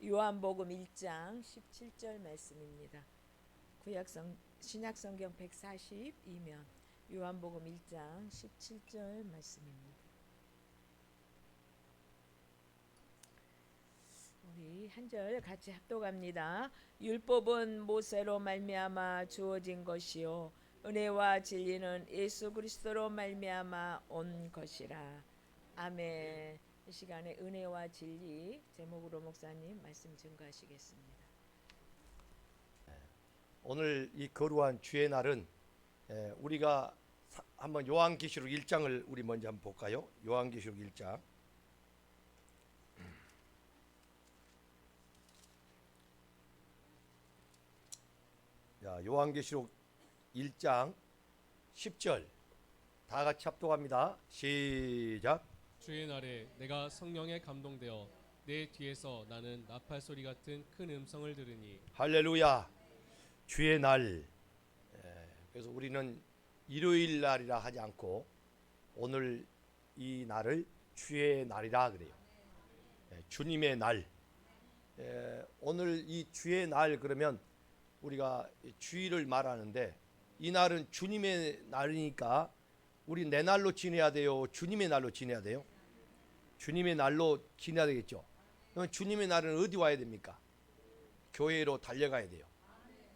요한복음 1장 17절 말씀입니다. 신약성경 142면 요한복음 1장 17절 말씀입니다. 우리 한 절 같이 합독합니다. 율법은 모세로 말미암아 주어진 것이요 은혜와 진리는 예수 그리스도로 말미암아 온 것이라. 아멘. 이 시간에 은혜와 진리 제목으로 목사님 말씀 증거하시겠습니다. 오늘 이 거룩한 주의 날은 우리가 한번 요한계시록 1장을 우리 먼저 한번 볼까요? 요한계시록 1장. 자, 요한계시록 1장 10절 다 같이 합독합니다. 시작. 주의 날에 내가 성령에 감동되어 내 뒤에서 나는 나팔 소리 같은 큰 음성을 들으니. 할렐루야. 주의 날. 그래서 우리는 일요일 날이라 하지 않고 오늘 이 날을 주의 날이라 그래요. 주님의 날. 오늘 이 주의 날 그러면 우리가 주일을 말하는데 이 날은 주님의 날이니까 우리 내 날로 지내야 돼요? 주님의 날로 지내야 돼요? 주님의 날로 지내야 되겠죠. 그러면 주님의 날은 어디 와야 됩니까? 교회로 달려가야 돼요.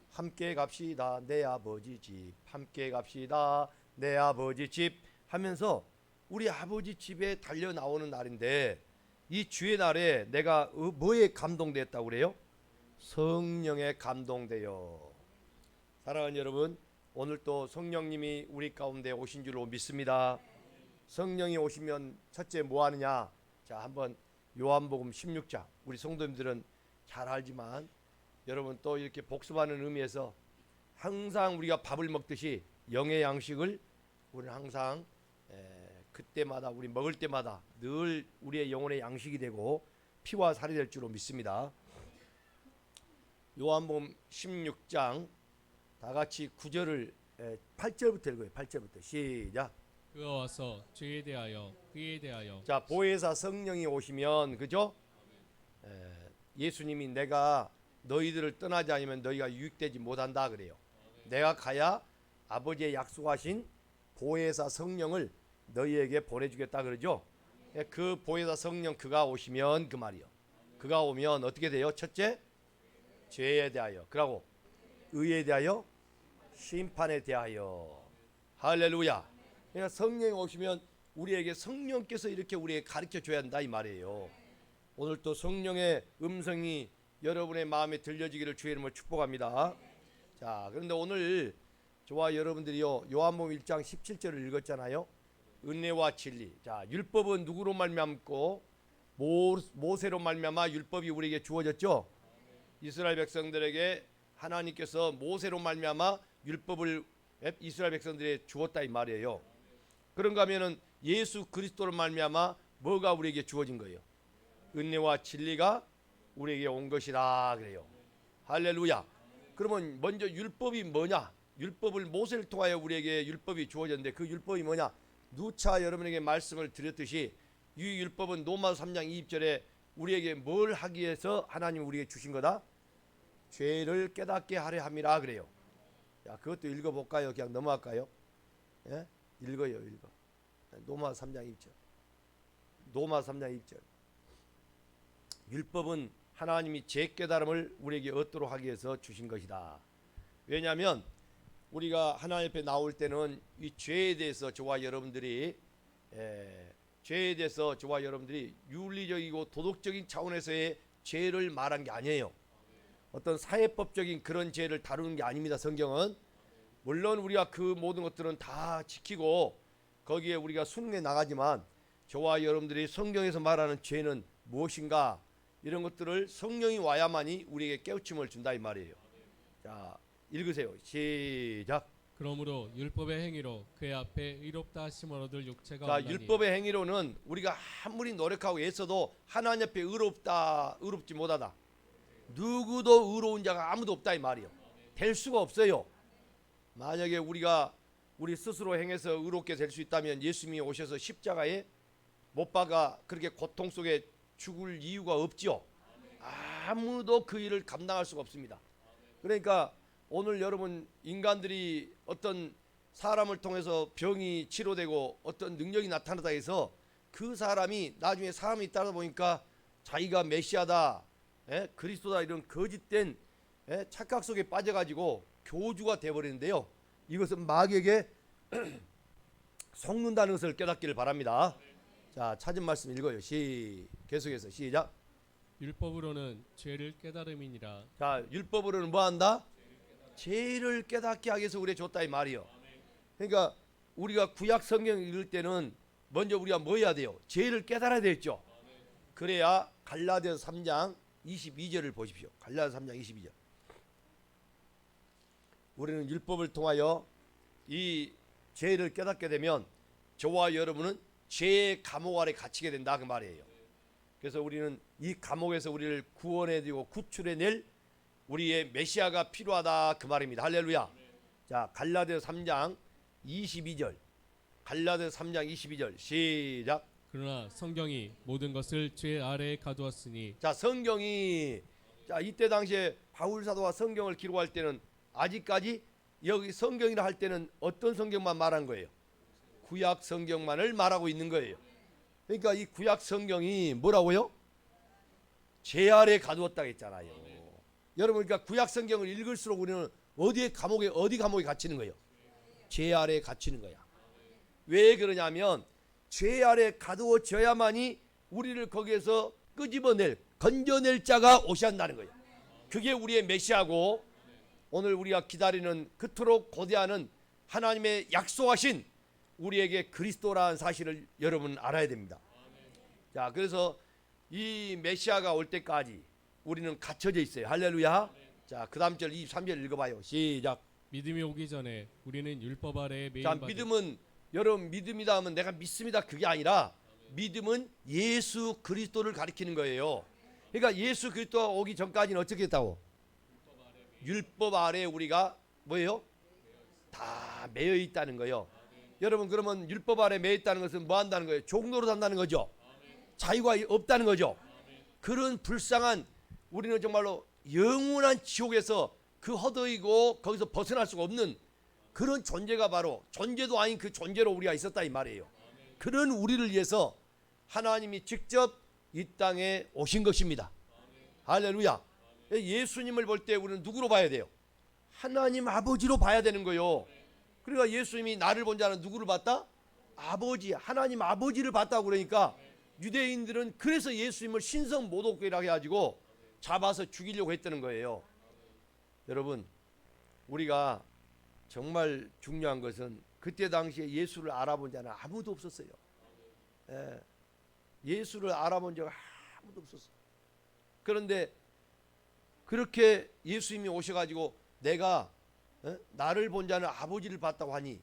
함께 갑시다 내 아버지 집, 함께 갑시다 내 아버지 집 하면서 우리 아버지 집에 달려 나오는 날인데 이 주의 날에 내가 뭐에 감동됐다고 그래요? 성령에 감동되어. 사랑하는 여러분, 오늘 또 성령님이 우리 가운데 오신 줄로 믿습니다. 성령이 오시면 첫째 뭐 하느냐? 자, 한번 요한복음 16장. 우리 성도님들은 잘 알지만 여러분 또 이렇게 복습하는 의미에서 항상 우리가 밥을 먹듯이 영의 양식을 우리는 항상 그때마다 우리 먹을 때마다 늘 우리의 영혼의 양식이 되고 피와 살이 될 줄로 믿습니다. 요한복음 16장 다 같이 9절을 8절부터 읽어요. 8절부터 시작. 그가 와서 죄에 대하여 그에 대하여. 자, 보혜사 성령이 오시면 그죠? 예수님이 내가 너희들을 떠나지 않으면 너희가 유익되지 못한다 그래요. 내가 가야 아버지의 약속하신 보혜사 성령을 너희에게 보내주겠다 그러죠. 그 보혜사 성령 그가 오시면 그 말이요. 그가 오면 어떻게 돼요? 첫째 죄에 대하여, 그리고 의에 대하여, 심판에 대하여. 할렐루야. 그러니까 성령이 오시면 우리에게 성령께서 이렇게 우리에게 가르쳐 줘야 한다 이 말이에요. 오늘 또 성령의 음성이 여러분의 마음에 들려지기를 주의 이름으로 축복합니다. 자, 그런데 오늘 저와 여러분들이요 요한복음 1장 17절을 읽었잖아요. 은혜와 진리. 자, 율법은 누구로 말미암고 모세로 말미암아 율법이 우리에게 주어졌죠. 이스라엘 백성들에게 하나님께서 모세로 말미암아 율법을 이스라엘 백성들에게 주었다 이 말이에요. 그런가 하면은 예수 그리스도로 말미암아 뭐가 우리에게 주어진 거예요? 은혜와 진리가 우리에게 온 것이다 그래요. 할렐루야. 그러면 먼저 율법이 뭐냐? 율법을 모세를 통하여 우리에게 율법이 주어졌는데 그 율법이 뭐냐? 누차 여러분에게 말씀을 드렸듯이 이 율법은 로마서 3장 20절에 우리에게 뭘 하기 위해서 하나님이 우리에게 주신 거다? 죄를 깨닫게 하려 함이라 그래요. 야, 그것도 읽어볼까요? 그냥 넘어갈까요? 예? 읽어요. 로마서 3장 20절. 로마서 3장 20절. 율법은 하나님이 죄 깨달음을 우리에게 얻도록 하기 위해서 주신 것이다. 왜냐하면 우리가 하나님 앞에 나올 때는 이 죄에 대해서 저와 여러분들이 윤리적이고 도덕적인 차원에서의 죄를 말한 게 아니에요. 어떤 사회법적인 그런 죄를 다루는 게 아닙니다. 성경은 물론 우리가 그 모든 것들은 다 지키고 거기에 우리가 순응해 나가지만 저와 여러분들이 성경에서 말하는 죄는 무엇인가 이런 것들을 성령이 와야만이 우리에게 깨우침을 준다 이 말이에요. 자, 읽으세요. 시작. 그러므로 율법의 행위로 그의 앞에 의롭다 하심을 얻을 육체가 자, 없나니. 율법의 행위로는 우리가 아무리 노력하고 애써도 하나님 앞에 의롭지 못하다. 누구도 의로운 자가 아무도 없다 이 말이요. 될 수가 없어요. 만약에 우리 스스로 행해서 의롭게 될 수 있다면 예수님이 오셔서 십자가에 못 박아 그렇게 고통 속에 죽을 이유가 없지요. 아무도 그 일을 감당할 수가 없습니다. 그러니까 오늘 여러분 인간들이 어떤 사람을 통해서 병이 치료되고 어떤 능력이 나타나다 해서 그 사람이 나중에 사람이 따라 보니까 자기가 메시아다, 그리스도다 이런 거짓된 착각 속에 빠져가지고 교주가 돼버리는데요. 이것은 마귀에게 속는다는 것을 깨닫기를 바랍니다. 자, 찾은 말씀 읽어요. 계속해서 시작. 율법으로는 죄를 깨달음이니라. 자, 율법으로는 뭐 한다? 죄를 깨닫게 하기 위해서 우리에 줬다 이 말이요. 그러니까 우리가 구약 성경 읽을 때는 먼저 우리가 뭐 해야 돼요? 죄를 깨달아야 되겠죠. 그래야 갈라디아서 3장 22절을 보십시오. 갈라디아서 3장 22절. 우리는 율법을 통하여 이 죄를 깨닫게 되면 저와 여러분은 죄의 감옥 아래 갇히게 된다 그 말이에요. 그래서 우리는 이 감옥에서 우리를 구원해주고 구출해낼 우리의 메시아가 필요하다 그 말입니다. 할렐루야. 자, 갈라디아서 3장 22절. 갈라디아서 3장 22절 시작. 그러나 성경이 모든 것을 죄 아래에 가두었으니. 자, 성경이 이때 당시에 바울 사도가 성경을 기록할 때는 아직까지 여기 성경이라 할 때는 어떤 성경만 말한 거예요? 구약 성경만을 말하고 있는 거예요. 그러니까 이 구약 성경이 뭐라고요? 죄 아래에 가두었다고 했잖아요. 여러분 그러니까 구약 성경을 읽을수록 우리는 어디 감옥에 갇히는 거예요? 죄 아래에 갇히는 거야. 왜 그러냐면 죄 아래에 가두어져야만이 우리를 거기에서 건져낼 자가 오셔야 한다는 거예요. 그게 우리의 메시아고 오늘 우리가 기다리는 그토록 고대하는 하나님의 약속하신 우리에게 그리스도라는 사실을 여러분 알아야 됩니다. 자, 그래서 이 메시아가 올 때까지 우리는 갇혀져 있어요. 할렐루야. 자, 그 다음 절 23절 읽어봐요. 시작. 믿음이 오기 전에 우리는 율법 아래에 매인 자, 받은. 믿음은 여러분 믿음이다 하면 내가 믿습니다 그게 아니라 믿음은 예수 그리스도를 가리키는 거예요. 그러니까 예수 그리스도가 오기 전까지는 어떻게 했다고? 율법 아래에 우리가 뭐예요? 다 매여 있다는 거예요. 여러분 그러면 율법 아래 매여 있다는 것은 뭐 한다는 거예요? 종로로 산다는 거죠. 자유가 없다는 거죠. 그런 불쌍한 우리는 정말로 영원한 지옥에서 그 허덕이고 거기서 벗어날 수가 없는 그런 존재가 바로 존재도 아닌 그 존재로 우리가 있었다 이 말이에요. 그런 우리를 위해서 하나님이 직접 이 땅에 오신 것입니다. 할렐루야. 예수님을 볼 때 우리는 누구로 봐야 돼요? 하나님 아버지로 봐야 되는 거예요. 그러니까 예수님이 나를 본 자는 누구를 봤다? 아버지, 하나님 아버지를 봤다고 그러니까 유대인들은 그래서 예수님을 신성 모독죄라고 해가지고 잡아서 죽이려고 했다는 거예요. 여러분 우리가 정말 중요한 것은 그때 당시에 예수를 알아본 자는 아무도 없었어요. 예수를 알아본 자가 아무도 없었어요. 그런데 그렇게 예수님이 오셔가지고 내가 나를 본 자는 아버지를 봤다고 하니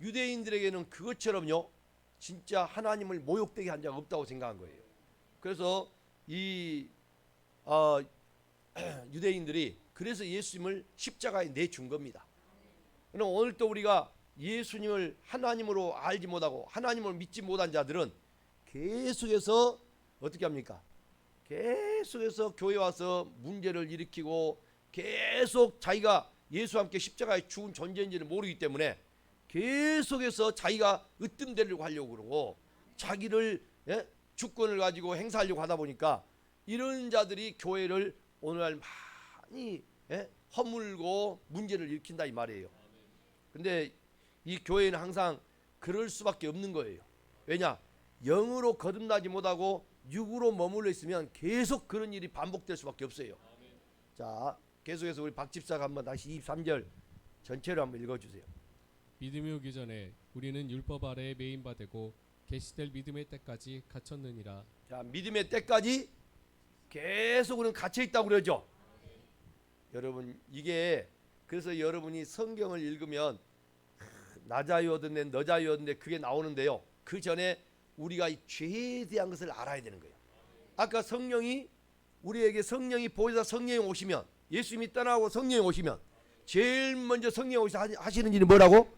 유대인들에게는 그것처럼요 진짜 하나님을 모욕되게 한 자가 없다고 생각한 거예요. 그래서 이 유대인들이 그래서 예수님을 십자가에 내준 겁니다. 그럼 오늘 또 우리가 예수님을 하나님으로 알지 못하고 하나님을 믿지 못한 자들은 계속해서 어떻게 합니까? 계속해서 교회 와서 문제를 일으키고 계속 자기가 예수와 함께 십자가에 죽은 존재인지를 모르기 때문에 계속해서 자기가 으뜸되려고 하려고 그러고 자기를 주권을 가지고 행사하려고 하다 보니까 이런 자들이 교회를 오늘날 많이 허물고 문제를 일으킨다 이 말이에요. 근데 이 교회는 항상 그럴 수밖에 없는 거예요. 왜냐? 영으로 거듭나지 못하고 육으로 머물러 있으면 계속 그런 일이 반복될 수밖에 없어요. 자, 계속해서 우리 박 집사가 한번 다시 23절 전체로 한번 읽어주세요. 믿음이 오기 전에 우리는 율법 아래에 매인 바되고 계시될 믿음의 때까지 갇혔느니라. 자, 믿음의 때까지 계속 우리는 갇혀 있다고 그러죠. 여러분 이게 그래서 여러분이 성경을 읽으면 나 자유 얻었네 너 자유 얻었네 그게 나오는데요. 그 전에 우리가 이 죄에 대한 것을 알아야 되는 거예요. 아까 성령이 우리에게 성령이 보혜사 성령이 오시면 예수님이 떠나고 성령이 오시면 제일 먼저 성령이 오셔서 하시는 일이 뭐라고?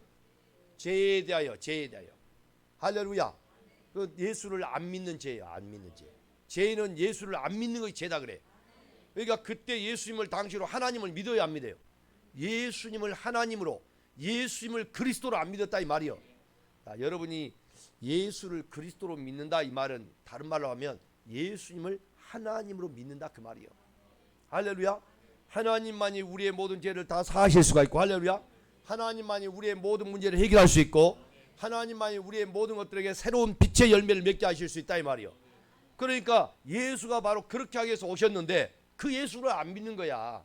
죄에 대하여 할렐루야. 그 예수를 안 믿는 죄예요. 안 믿는 죄. 죄는 예수를 안 믿는 것이 죄다 그래. 그러니까 그때 예수님을 당시로 하나님을 믿어야 안 믿어요? 예수님을 하나님으로, 예수님을 그리스도로 안 믿었다 이 말이요. 자, 여러분이 예수를 그리스도로 믿는다 이 말은 다른 말로 하면 예수님을 하나님으로 믿는다 그 말이요. 할렐루야. 하나님만이 우리의 모든 죄를 다 사하실 수가 있고, 할렐루야. 하나님만이 우리의 모든 문제를 해결할 수 있고, 하나님만이 우리의 모든 것들에게 새로운 빛의 열매를 맺게 하실 수 있다 이 말이요. 그러니까 예수가 바로 그렇게 하기 위해서 오셨는데 그 예수를 안 믿는 거야.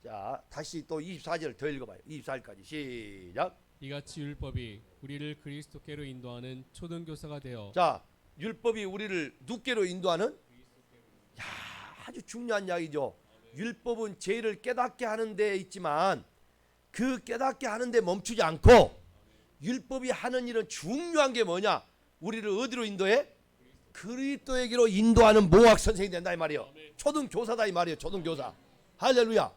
자, 다시 또 24절 더 읽어봐요. 24절까지 시작. 이같이 율법이 우리를 그리스도께로 인도하는 초등교사가 되어 자, 율법이 우리를 누께로 인도하는? 야, 아주 중요한 이야기죠. 율법은 죄를 깨닫게 하는 데 있지만 그 깨닫게 하는 데 멈추지 않고 율법이 하는 일은 중요한 게 뭐냐? 우리를 어디로 인도해? 그리스도에게로 인도하는 모학 선생이 된다 이 말이에요. 초등교사다 이 말이에요. 초등교사. 할렐루야.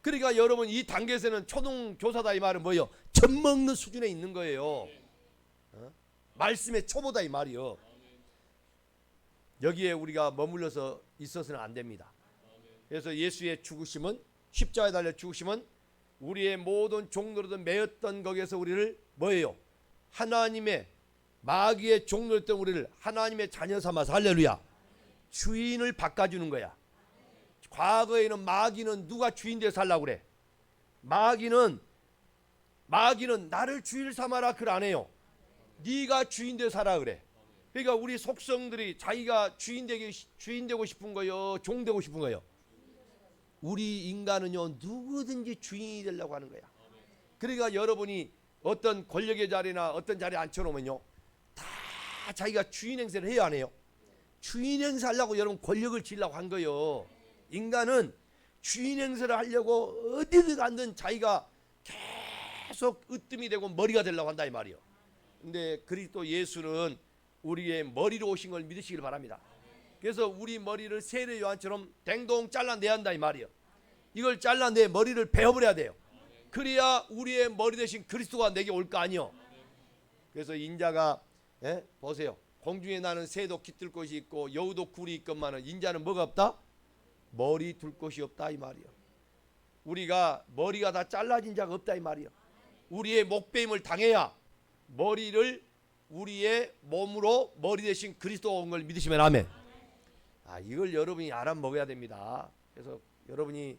그러니까 여러분 이 단계에서는 초등교사다 이 말은 뭐예요? 젖 먹는 수준에 있는 거예요. 말씀의 초보다 이 말이요. 여기에 우리가 머물러서 있어서는 안 됩니다. 그래서 예수의 죽으심은, 십자가에 달려 죽으심은 우리의 모든 종노릇은 매였던 거기에서 우리를 뭐예요? 하나님의, 마귀의 종노릇던 우리를 하나님의 자녀 삼아서, 할렐루야, 주인을 바꿔주는 거야. 과거에는 마귀는 누가 주인 되어 살라고 그래? 마귀는 나를 주인 삼아라 그걸 안 해요. 네가 주인 되어 살아 그래. 그러니까 우리 속성들이 자기가 주인 되고 싶은 거요, 종 되고 싶은 거요. 우리 인간은요 누구든지 주인이 되려고 하는 거야. 그러니까 여러분이 어떤 권력의 자리나 어떤 자리에 앉혀놓으면요 다 자기가 주인 행세를 해야 안 해요? 주인 행세하려고 여러분 권력을 지으려고 한 거예요. 인간은 주인 행세를 하려고 어디든 가든 자기가 계속 으뜸이 되고 머리가 되려고 한다 이 말이에요. 근데 그리스도 예수는 우리의 머리로 오신 걸 믿으시길 바랍니다. 그래서 우리 머리를 세례 요한처럼 댕동 잘라내야 한다 이 말이에요. 이걸 잘라내 머리를 베어버려야 돼요. 그래야 우리의 머리 대신 그리스도가 내게 올 거 아니요. 그래서 인자가 보세요. 공중에 나는 새도 깃들 곳이 있고 여우도 굴이 있건만은 인자는 뭐가 없다? 머리 둘 곳이 없다 이 말이요. 우리가 머리가 다 잘라진 자가 없다 이 말이요. 우리의 목베임을 당해야 머리를 우리의 몸으로 머리 대신 그리스도가 온 걸 믿으시면 아멘. 이걸 여러분이 알아먹어야 됩니다. 그래서 여러분이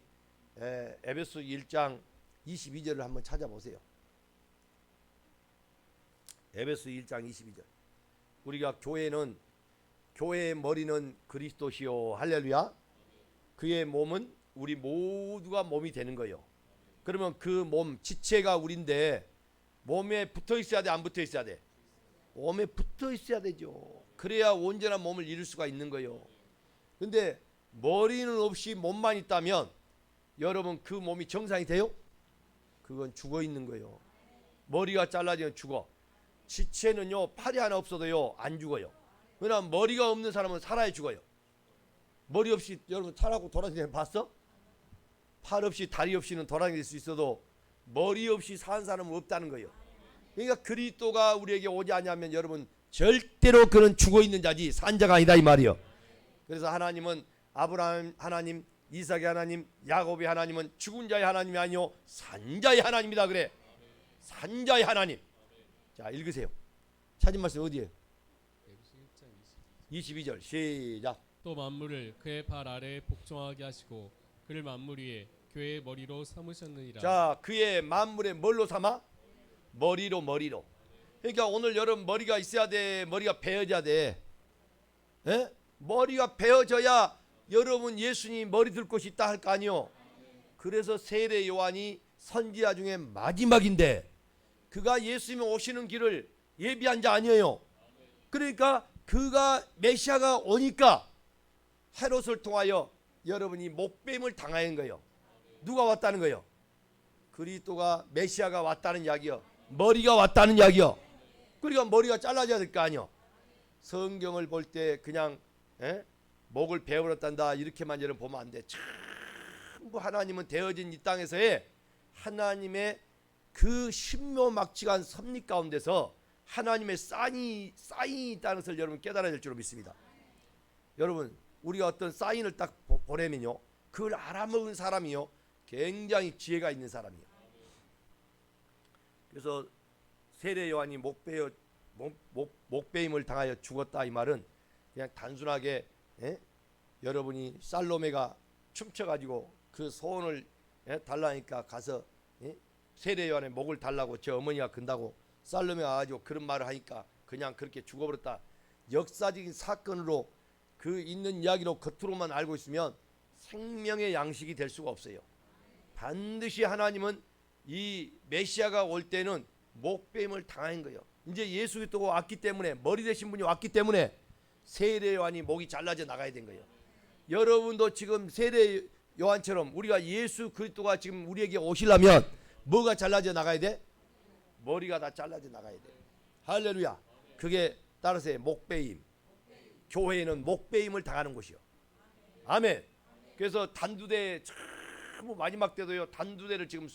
에베소 1장 22절을 한번 찾아보세요. 에베소 1장 22절. 우리가 교회의 머리는 그리스도시요, 할렐루야. 그의 몸은 우리 모두가 몸이 되는 거예요. 그러면 그 몸 지체가 우리인데 몸에 붙어 있어야 돼, 안 붙어 있어야 돼? 몸에 붙어 있어야 되죠. 그래야 온전한 몸을 이룰 수가 있는 거예요. 근데 머리는 없이 몸만 있다면 여러분 그 몸이 정상이 돼요? 그건 죽어 있는 거예요. 머리가 잘라지면 죽어. 지체는요 팔이 하나 없어도요 안 죽어요. 왜냐하면 머리가 없는 사람은 살아야 죽어요. 머리 없이 여러분 살하고 돌아다니는 거 봤어? 팔 없이 다리 없이는 돌아다닐 수 있어도 머리 없이 사는 사람은 없다는 거예요. 그러니까 그리스도가 우리에게 오지 않냐면 여러분 절대로 그는 죽어 있는 자지 산 자가 아니다 이 말이요. 그래서 하나님은 아브라함 하나님, 이삭의 하나님, 야곱의 하나님은 죽은 자의 하나님이 아니요 산 자의 하나님이다 그래. 산 자의 하나님. 자 읽으세요. 찾은 말씀 어디에요? 22절 시작. 또 만물을 그의 발 아래에 복종하게 하시고 그를 만물 위에 교회의 머리로 삼으셨느니라. 자 그의 만물의 뭘로 삼아? 머리로. 그러니까 오늘 여러분 머리가 있어야 돼. 머리가 베어져야 돼. 머리가 베어져야 여러분 예수님 머리 들 곳이 있다 할 거 아니요. 그래서 세례 요한이 선지자 중에 마지막인데 그가 예수님이 오시는 길을 예비한 자 아니에요. 그러니까 그가 메시아가 오니까 헤롯을 통하여 여러분이 목뱀을 당하는 거예요. 누가 왔다는 거예요? 그리스도가 메시아가 왔다는 이야기요. 머리가 왔다는 이야기요. 그러니까 머리가 잘라져야 될 거 아니요. 성경을 볼 때 그냥 목을 베어버렸단다 이렇게만 여러분 보면 안 돼. 전부 하나님은 되어진 이 땅에서의 하나님의 그 신묘막측한 섭리 가운데서 하나님의 사인이 있다는 것을 여러분 깨달아야 될 줄로 믿습니다. 여러분 우리가 어떤 사인을 딱 보내면요 그걸 알아먹은 사람이요 굉장히 지혜가 있는 사람이요. 그래서 세례 요한이 목베임을 당하여 죽었다 이 말은 그냥 단순하게 여러분이 살로메가 춤춰가지고 그 소원을 달라니까 가서 세례 요한의 목을 달라고 저 어머니가 근다고 살로메가 와가지고 그런 말을 하니까 그냥 그렇게 죽어버렸다. 역사적인 사건으로 그 있는 이야기로 겉으로만 알고 있으면 생명의 양식이 될 수가 없어요. 반드시 하나님은 이 메시아가 올 때는 목베임을 당한 거예요. 이제 예수 그리스도가 왔기 때문에 머리 되신 분이 왔기 때문에 세례 요한이 목이 잘라져 나가야 된 거예요. 여러분도 지금 세례 요한처럼 우리가 예수 그리스도가 지금 우리에게 오시려면 뭐가 잘라져 나가야 돼? 머리가 다 잘라져 나가야 돼. 할렐루야. 그게 따라서 목베임. 교회는 목베임을 당하는 곳이요. 아멘. 그래서 단두대 참 마지막 때도요. 단두대를 지금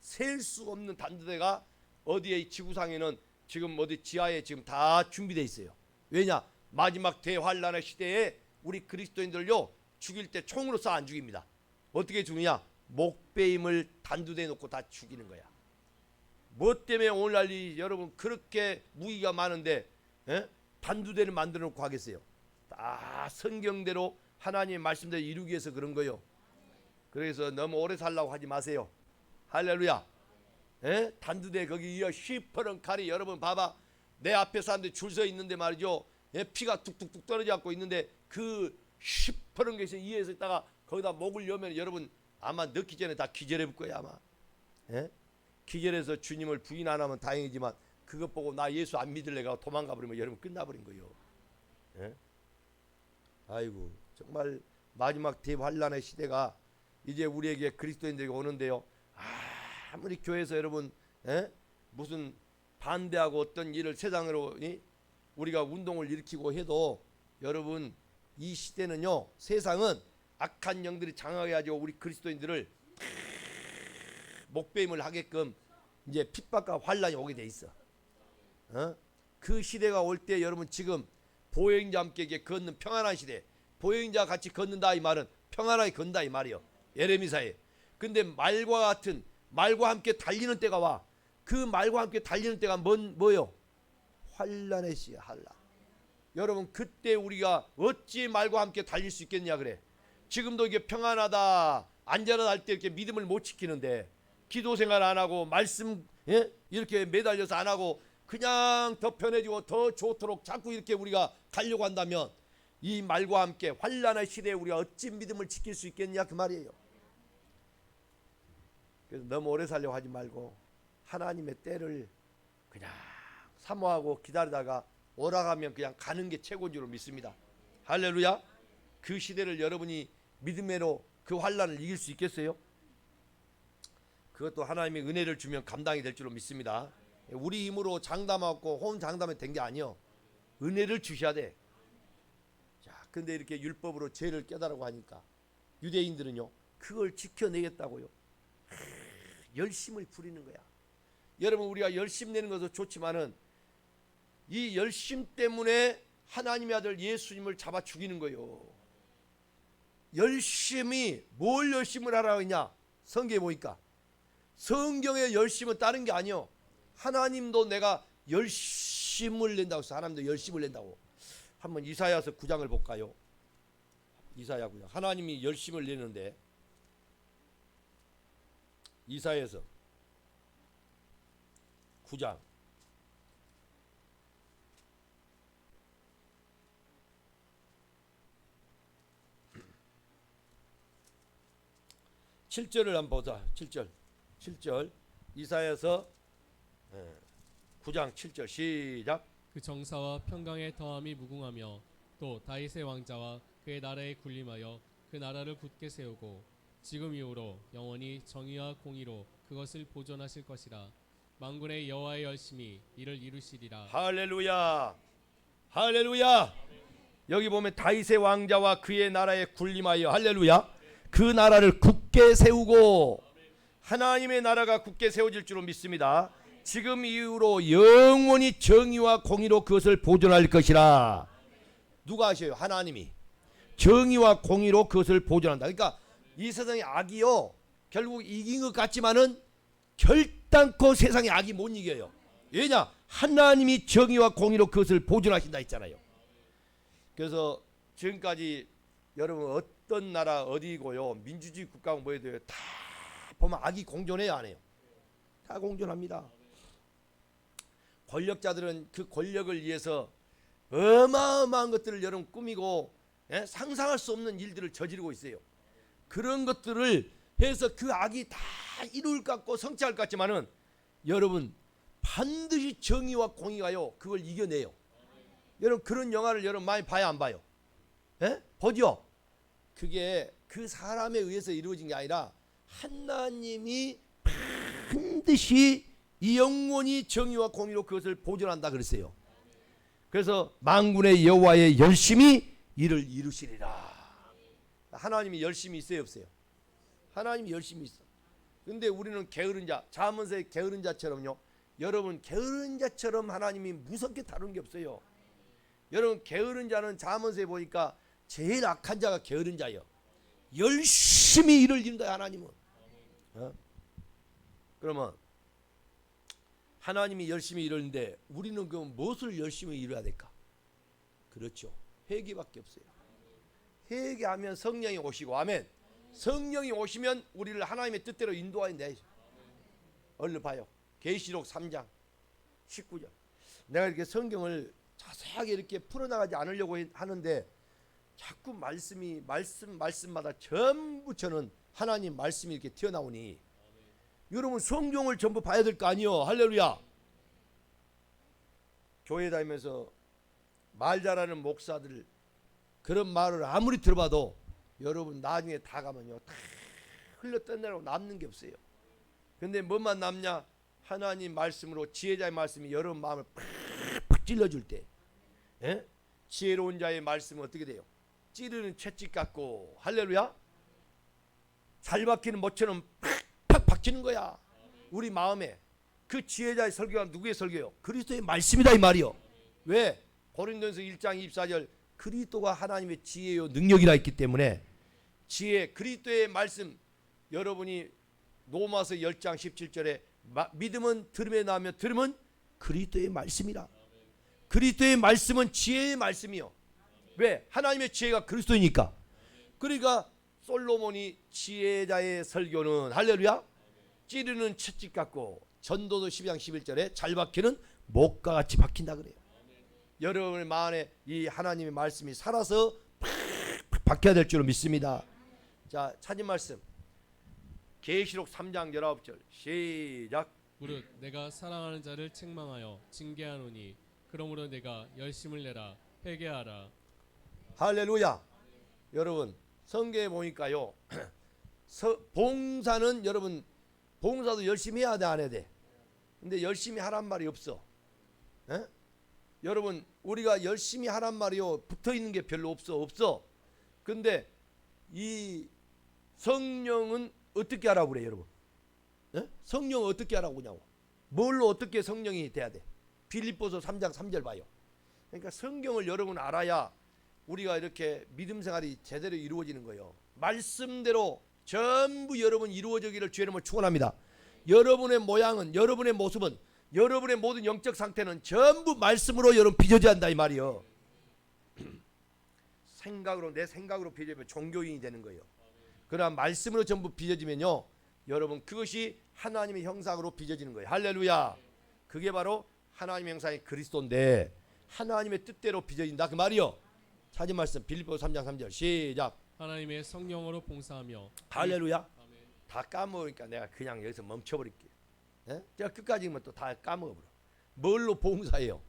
셀 수 없는 단두대가 어디에 지구상에는 지금 어디 지하에 지금 다 준비되어 있어요. 왜냐? 마지막 대환란의 시대에 우리 그리스도인들요 죽일 때 총으로 쏴 안 죽입니다. 어떻게 죽느냐? 목베임을 단두대에 놓고 다 죽이는 거야. 뭐 때문에 오늘날 여러분 그렇게 무기가 많은데 단두대를 만들어 놓고 하겠어요? 다 성경대로 하나님의 말씀대로 이루기 위해서 그런 거요. 그래서 너무 오래 살라고 하지 마세요. 할렐루야. 단두대 거기 시퍼런 칼이 여러분 봐봐. 내 앞에 사람들이 줄 서 있는데 말이죠. 피가 뚝뚝뚝 떨어져 갖고 있는데 그 시퍼런 것이 이에서 있다가 거기다 목을 여면 여러분 아마 넣기 전에 다 기절해 볼 거야 아마. 기절해서 주님을 부인 안 하면 다행이지만 그것 보고 나 예수 안 믿을래가 도망가 버리면 여러분 끝나버린 거예요. 아이고 정말 마지막 대환란의 시대가 이제 우리에게 그리스도인들에게 오는데요. 아무리 교회에서 여러분 무슨 반대하고 어떤 일을 세상으로 우리가 운동을 일으키고 해도 여러분 이 시대는요 세상은 악한 영들이 장악해 가지고 우리 그리스도인들을 목베임을 하게끔 이제 핍박과 환란이 오게 돼 있어. 그 시대가 올 때 여러분 지금 보행자 함께 걷는 평안한 시대. 보행자 같이 걷는다 이 말은 평안하게 걷는다 이 말이요. 예레미야에. 근데 말과 함께 달리는 때가 와. 그 말과 함께 달리는 때가 뭐요? 환란의 시야 환란. 여러분 그때 우리가 어찌 말과 함께 달릴 수 있겠냐 그래. 지금도 이게 평안하다 안전하다 할 때 이렇게 믿음을 못 지키는데 기도 생활 안 하고 말씀 이렇게 매달려서 안 하고 그냥 더 편해지고 더 좋도록 자꾸 이렇게 우리가 가려고 한다면 이 말과 함께 환란의 시대에 우리가 어찌 믿음을 지킬 수 있겠냐 그 말이에요. 그래서 너무 오래 살려고 하지 말고 하나님의 때를 그냥 사모하고 기다리다가 오라가면 그냥 가는 게 최고인 줄 믿습니다. 할렐루야. 그 시대를 여러분이 믿음으로 그 환란을 이길 수 있겠어요? 그것도 하나님의 은혜를 주면 감당이 될 줄로 믿습니다. 우리 힘으로 장담하고 혼 장담이 된 게 아니요. 은혜를 주셔야 돼. 자, 근데 이렇게 율법으로 죄를 깨달으라고 하니까 유대인들은요 그걸 지켜내겠다고요 열심을 부리는 거야. 여러분 우리가 열심 내는 것도 좋지만은 이 열심 때문에 하나님의 아들 예수님을 잡아 죽이는 거예요. 열심히 뭘 열심을 하라고 했냐? 성경에 보니까 성경의 열심은 다른 게 아니요. 하나님도 내가 열심을 낸다고 해서 하나님도 열심을 낸다고. 한번 이사야서 9장을 볼까요? 이사야 9장. 하나님이 열심을 내는데 이사야서 9장 7절을 한번 보자. 7절 이사야서 9장 7절 시작. 그 정사와 평강의 더함이 무궁하며 또 다윗의 왕자와 그의 나라에 군림하여 그 나라를 굳게 세우고 지금 이후로 영원히 정의와 공의로 그것을 보존하실 것이라. 만군의 여호와의 열심히 이를 이루시리라. 할렐루야. 할렐루야. 여기 보면 다윗의 왕자와 그의 나라에 군림하여 할렐루야. 그 나라를 굳게 세우고 하나님의 나라가 굳게 세워질 줄로 믿습니다. 지금 이후로 영원히 정의와 공의로 그것을 보존할 것이라. 누가 하셔요? 하나님이 정의와 공의로 그것을 보존한다. 그러니까 이 세상의 악이요 결국 이긴 것 같지만은 결단코 세상의 악이 못 이겨요. 왜냐? 하나님이 정의와 공의로 그것을 보존하신다 했잖아요. 그래서 지금까지 여러분 어떤 나라 어디고요 민주주의 국가가 뭐 해도 다 보면 악이 공존해요 안 해요? 다 공존합니다. 권력자들은 그 권력을 위해서 어마어마한 것들을 여러분 꾸미고 상상할 수 없는 일들을 저지르고 있어요. 그런 것들을 해서 그 악이 다 이룰 것 같고 성취할 것 같지만은 여러분 반드시 정의와 공의가요 그걸 이겨내요. 여러분 그런 영화를 여러분 많이 봐야 안 봐요? 보죠? 그게 그 사람에 의해서 이루어진 게 아니라 하나님이 반드시 이 영원히 정의와 공의로 그것을 보존한다 그랬어요. 그래서 만군의 여호와의 열심히 이를 이루시리라. 하나님이 열심히 있어요 없어요? 하나님이 열심히 있어. 근데 우리는 게으른 자, 잠언서의 게으른 자처럼요. 여러분 게으른 자처럼 하나님이 무섭게 다루는 게 없어요. 여러분 게으른 자는 잠언서에 보니까 제일 악한 자가 게으른 자예요. 열심히 일을 이룬다 하나님은. 그러면 하나님이 열심히 이루는데 우리는 그럼 무엇을 열심히 이뤄야 될까? 그렇죠. 회개밖에 없어요. 회개하면 성령이 오시고 아멘. 성령이 오시면 우리를 하나님의 뜻대로 인도하는데 얼른 봐요. 계시록 3장 19절. 내가 이렇게 성경을 자세하게 이렇게 풀어나가지 않으려고 하는데 자꾸 말씀마다 전부 저는 하나님 말씀이 이렇게 튀어나오니 여러분 성경을 전부 봐야 될 거 아니요. 할렐루야. 교회 다니면서 말 잘하는 목사들 그런 말을 아무리 들어봐도 여러분 나중에 다 가면요 다 흘러 떠내려고 남는 게 없어요. 근데 뭐만 남냐? 하나님 말씀으로 지혜자의 말씀이 여러분 마음을 팍팍 찔러줄 때 지혜로운 자의 말씀은 어떻게 돼요? 찌르는 채찍 같고 할렐루야. 잘 박히는 못처럼 팍팍 박히는 거야. 우리 마음에. 그 지혜자의 설교가 누구의 설교요? 그리스도의 말씀이다 이 말이요. 왜? 고린도전서 1장 24절 그리스도가 하나님의 지혜요 능력이라 했기 때문에 지혜 그리스도의 말씀 여러분이 로마서 10장 17절에 믿음은 들음에 나며 들음은 그리스도의 말씀이라. 그리스도의 말씀은 지혜의 말씀이요. 왜? 하나님의 지혜가 그리스도이니까. 그러니까 솔로몬이 지혜자의 설교는 할렐루야 찌르는 채찍 같고 전도서 12장 11절에 잘 박히는 목과 같이 박힌다 그래요. 여러분의 마음에 이 하나님의 말씀이 살아서 팍팍 박혀야 될 줄로 믿습니다. 자 찾은 말씀 계시록 3장 19절 시작. 무릇 내가 사랑하는 자를 책망하여 징계하노니 그러므로 내가 열심을 내라 회개하라. 할렐루야. 여러분 성경에 보니까요 봉사는 여러분 봉사도 열심히 해야 돼 안 해야 돼? 근데 열심히 하란 말이 없어. 여러분 우리가 열심히 하란 말이요 붙어있는 게 별로 없어. 근데 이 성령은 어떻게 하라고 그래 여러분? 성령은 어떻게 하라고 그냐고. 뭘로 어떻게 성령이 돼야 돼? 빌립보서 3장 3절 봐요. 그러니까 성경을 여러분 알아야 우리가 이렇게 믿음 생활이 제대로 이루어지는 거예요. 말씀대로 전부 여러분 이루어지기를 주의 이름으로 축원합니다. 여러분의 모양은 여러분의 모습은 여러분의 모든 영적 상태는 전부 말씀으로 여러분 빚어져야 한다 이 말이요. 생각으로 내 생각으로 빚어지면 종교인이 되는 거예요. 그러나 말씀으로 전부 빚어지면요 여러분 그것이 하나님의 형상으로 빚어지는 거예요. 할렐루야. 그게 바로 하나님의 형상의 그리스도인데 하나님의 뜻대로 빚어진다 그 말이요. 찾은 말씀 빌립보서 3장 3절 시작. 하나님의 성령으로 봉사하며 할렐루야. 아멘. 다 까먹으니까 내가 그냥 여기서 멈춰버릴게요. 제가 끝까지 또 다 까먹어버려. 뭘로 봉사해요?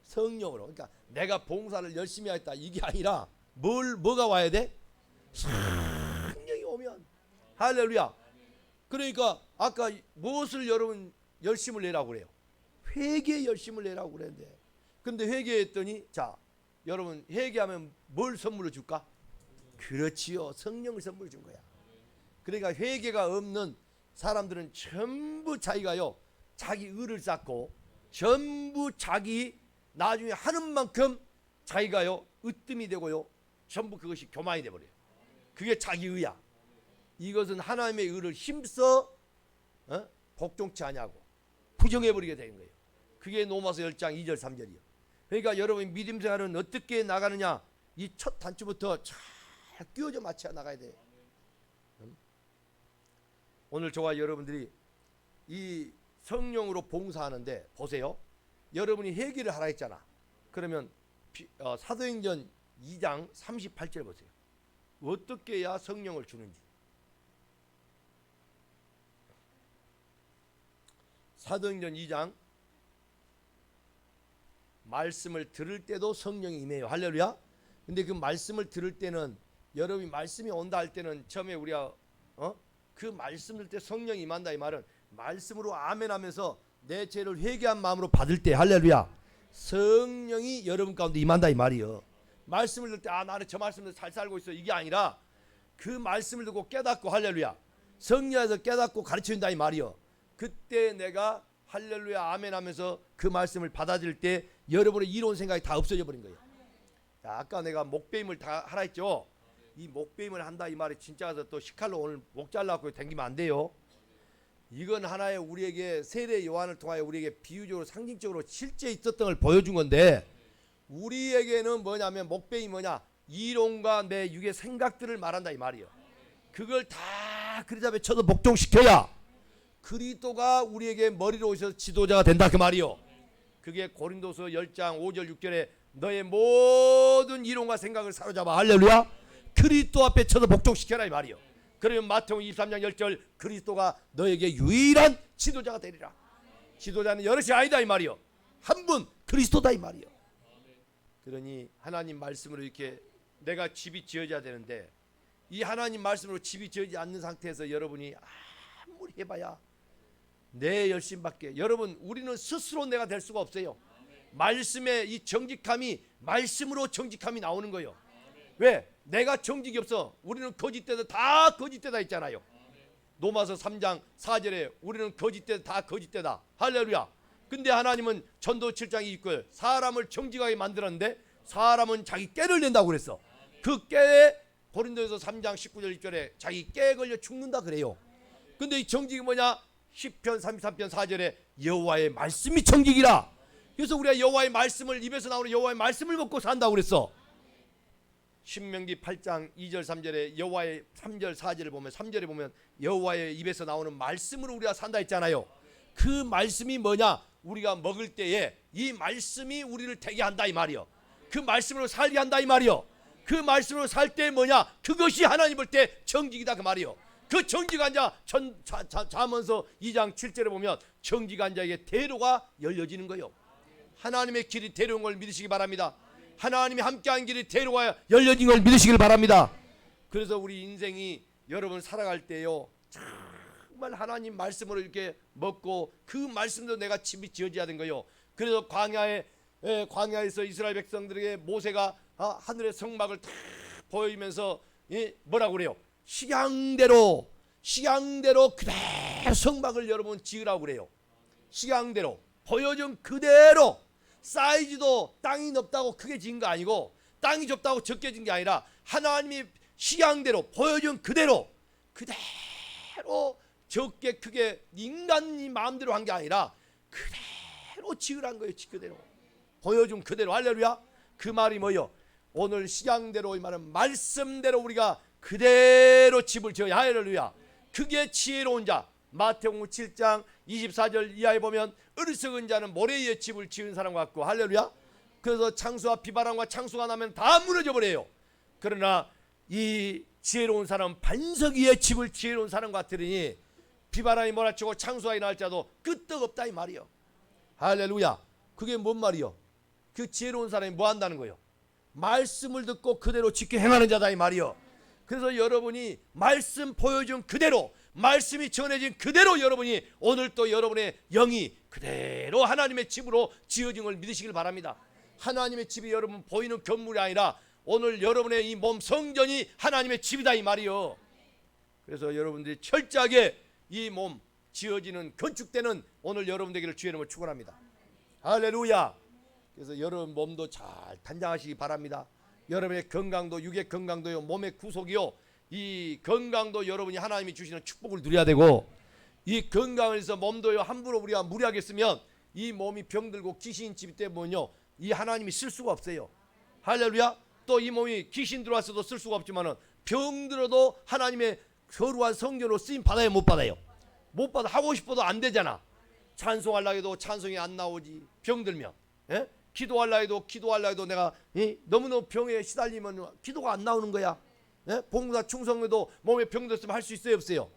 성령으로. 그러니까 내가 봉사를 열심히 하겠다 이게 아니라 뭐가 와야 돼? 성령이 오면. 할렐루야. 그러니까 아까 무엇을 여러분 열심을 내라고 그래요? 회개에 열심을 내라고 그랬는데 근데 회개했더니 자 여러분 회개하면 뭘 선물로 줄까? 그렇지요. 성령을 선물로 준 거야. 그러니까 회개가 없는 사람들은 전부 자기가요 자기 의를 쌓고 전부 자기 나중에 하는 만큼 자기가요 으뜸이 되고요 전부 그것이 교만이 돼버려요. 그게 자기 의야. 이것은 하나님의 의를 힘써 복종치 아니하고 부정해버리게 되는 거예요. 그게 로마서 10장 2절 3절이요. 그러니까 여러분 믿음 생활은 어떻게 나가느냐, 이 첫 단추부터 잘 끼워져 맞춰 나가야 돼요. 오늘 저와 여러분들이 이 성령으로 봉사하는데 보세요. 여러분이 회개를 하라 했잖아. 그러면 사도행전 2장 38절 보세요. 어떻게 해야 성령을 주는지. 사도행전 2장 말씀을 들을 때도 성령이 임해요. 할렐루야. 근데 그 말씀을 들을 때는 여러분이 말씀이 온다 할 때는 처음에 우리가 그 말씀 들을 때 성령이 임한다 이 말은 말씀으로 아멘 하면서 내 죄를 회개한 마음으로 받을 때 할렐루야 성령이 여러분 가운데 임한다 이 말이요. 말씀을 들을 때 나는 저 말씀으로 잘 살고 있어 이게 아니라 그 말씀을 듣고 깨닫고 할렐루야 성령에서 깨닫고 가르쳐준다 이 말이요. 그때 내가 할렐루야 아멘 하면서 그 말씀을 받아들일 때 여러분의 이론 생각이 다 없어져 버린 거예요. 자, 아까 내가 목배임을 다 하라 했죠. 이 목배임을 한다 이 말이 진짜 가서 또 식칼로 오늘 목 잘라갖고 당기면 안 돼요. 이건 하나의 우리에게 세례 요한을 통하여 우리에게 비유적으로 상징적으로 실제 있었던 걸 보여준 건데 우리에게는 뭐냐면 목배임이 뭐냐 이론과 내 육의 생각들을 말한다 이 말이에요. 그걸 다 그리자 쳐서 복종시켜야 그리스도가 우리에게 머리로 오셔서 지도자가 된다 그 말이요. 그게 고린도서 10장 5절 6절에 너의 모든 이론과 생각을 사로잡아 할렐루야 그리스도 앞에 쳐서 복종시켜라 이 말이요. 그러면 마태복음 23장 10절 그리스도가 너에게 유일한 지도자가 되리라. 지도자는 여럿이 아니다 이 말이요. 한 분 그리스도다 이 말이요. 그러니 하나님 말씀으로 이렇게 내가 집이 지어져야 되는데 이 하나님 말씀으로 집이 지어지지 않는 상태에서 여러분이 아무리 해봐야 내 열심밖에 여러분 우리는 스스로 내가 될 수가 없어요. 말씀의 이 정직함이 말씀으로 정직함이 나오는 거예요. 왜? 내가 정직이 없어. 우리는 거짓되다 다 거짓되다 있잖아요. 로마서 3장 4절에 우리는 거짓되다 다 거짓되다 할렐루야. 근데 하나님은 전도 7장 29절 사람을 정직하게 만들었는데 사람은 자기 깨를 낸다고 그랬어. 그 깨에 고린도에서 3장 19절 20절에 자기 깨에 걸려 죽는다 그래요. 근데 이 정직이 뭐냐? 시편 33편 4절에 여호와의 말씀이 정직이라. 그래서 우리가 여호와의 말씀을 입에서 나오는 여호와의 말씀을 먹고 산다고 그랬어. 신명기 8장 2절 3절에 여호와의 3절 4절을 보면 3절에 보면 여호와의 입에서 나오는 말씀으로 우리가 산다 했잖아요. 그 말씀이 뭐냐? 우리가 먹을 때에 이 말씀이 우리를 되게 한다 이 말이요. 그 말씀으로 살게 한다 이 말이요. 그 말씀으로 살 때 뭐냐? 그것이 하나님 볼 때 정직이다 그 말이요. 그 정직한 자 잠언서 2장 7절에 보면 정직한 자에게 대로가 열려지는 거예요. 하나님의 길이 대로인 걸 믿으시기 바랍니다. 하나님이 함께한 길이 대로가 열려진 걸 믿으시길 바랍니다. 그래서 우리 인생이 여러분 살아갈 때요 정말 하나님 말씀으로 이렇게 먹고 그 말씀도 내가 집이 지어져야 된 거예요. 그래서 광야에서 이스라엘 백성들에게 모세가 하늘의 성막을 탁 보이면서 뭐라고 그래요? 식양대로 그대로 성막을 여러분 지으라고 그래요. 식양대로 보여준 그대로 사이즈도 땅이 넓다고 크게 지은 거 아니고 땅이 좁다고 적게 지은 게 아니라 하나님이 식양대로 보여준 그대로 적게 크게 인간이 마음대로 한 게 아니라 그대로 지으란 거예요. 그대로 보여준 그대로 할렐루야. 그 말이 뭐예요? 오늘 식양대로 이 말은 말씀대로 우리가 그대로 집을 지어야 할렐루야. 그게 지혜로운 자. 마태복음 7장 24절 이하에 보면 어리석은 자는 모래 위에 집을 지은 사람 같고 할렐루야. 그래서 창수와 비바람과 창수가 나면 다 무너져 버려요. 그러나 이 지혜로운 사람은 반석 위에 집을 지혜로운 사람 같으니 비바람이 몰아치고 창수가 일어날지라도 끄떡없다 이 말이요. 할렐루야. 그게 뭔 말이요? 그 지혜로운 사람이 뭐 한다는 거예요? 말씀을 듣고 그대로 지켜 행하는 자다 이 말이요. 그래서 여러분이 말씀 보여준 그대로 말씀이 전해진 그대로 여러분이 오늘 또 여러분의 영이 그대로 하나님의 집으로 지어진 걸 믿으시길 바랍니다. 하나님의 집이 여러분 보이는 건물이 아니라 오늘 여러분의 이 몸 성전이 하나님의 집이다 이 말이요. 그래서 여러분들이 철저하게 이 몸 지어지는 건축되는 오늘 여러분 되기를 주의 이름으로 축원합니다. 할렐루야. 그래서 여러분 몸도 잘 단장하시기 바랍니다. 여러분의 건강도 육의 건강도요 몸의 구속이요 이 건강도 여러분이 하나님이 주시는 축복을 누려야 되고, 이 건강을 해서 몸도 함부로 우리가 무리하게 쓰면 이 몸이 병들고 귀신 집 때문에요, 이 하나님이 쓸 수가 없어요. 할렐루야. 또 이 몸이 귀신 들어왔어도 쓸 수가 없지만은 병들어도 하나님의 거룩한 성전으로 쓰임 받아요, 못 받아요? 못 받아. 하고 싶어도 안 되잖아. 찬송하려 해도 찬송이 안 나오지, 병들면. 예? 기도하려 해도 내가 너무너무 병에 시달리면 기도가 안 나오는 거야. 예? 봉사 충성해도 몸에 병들었으면 할 수 있어요, 없어요?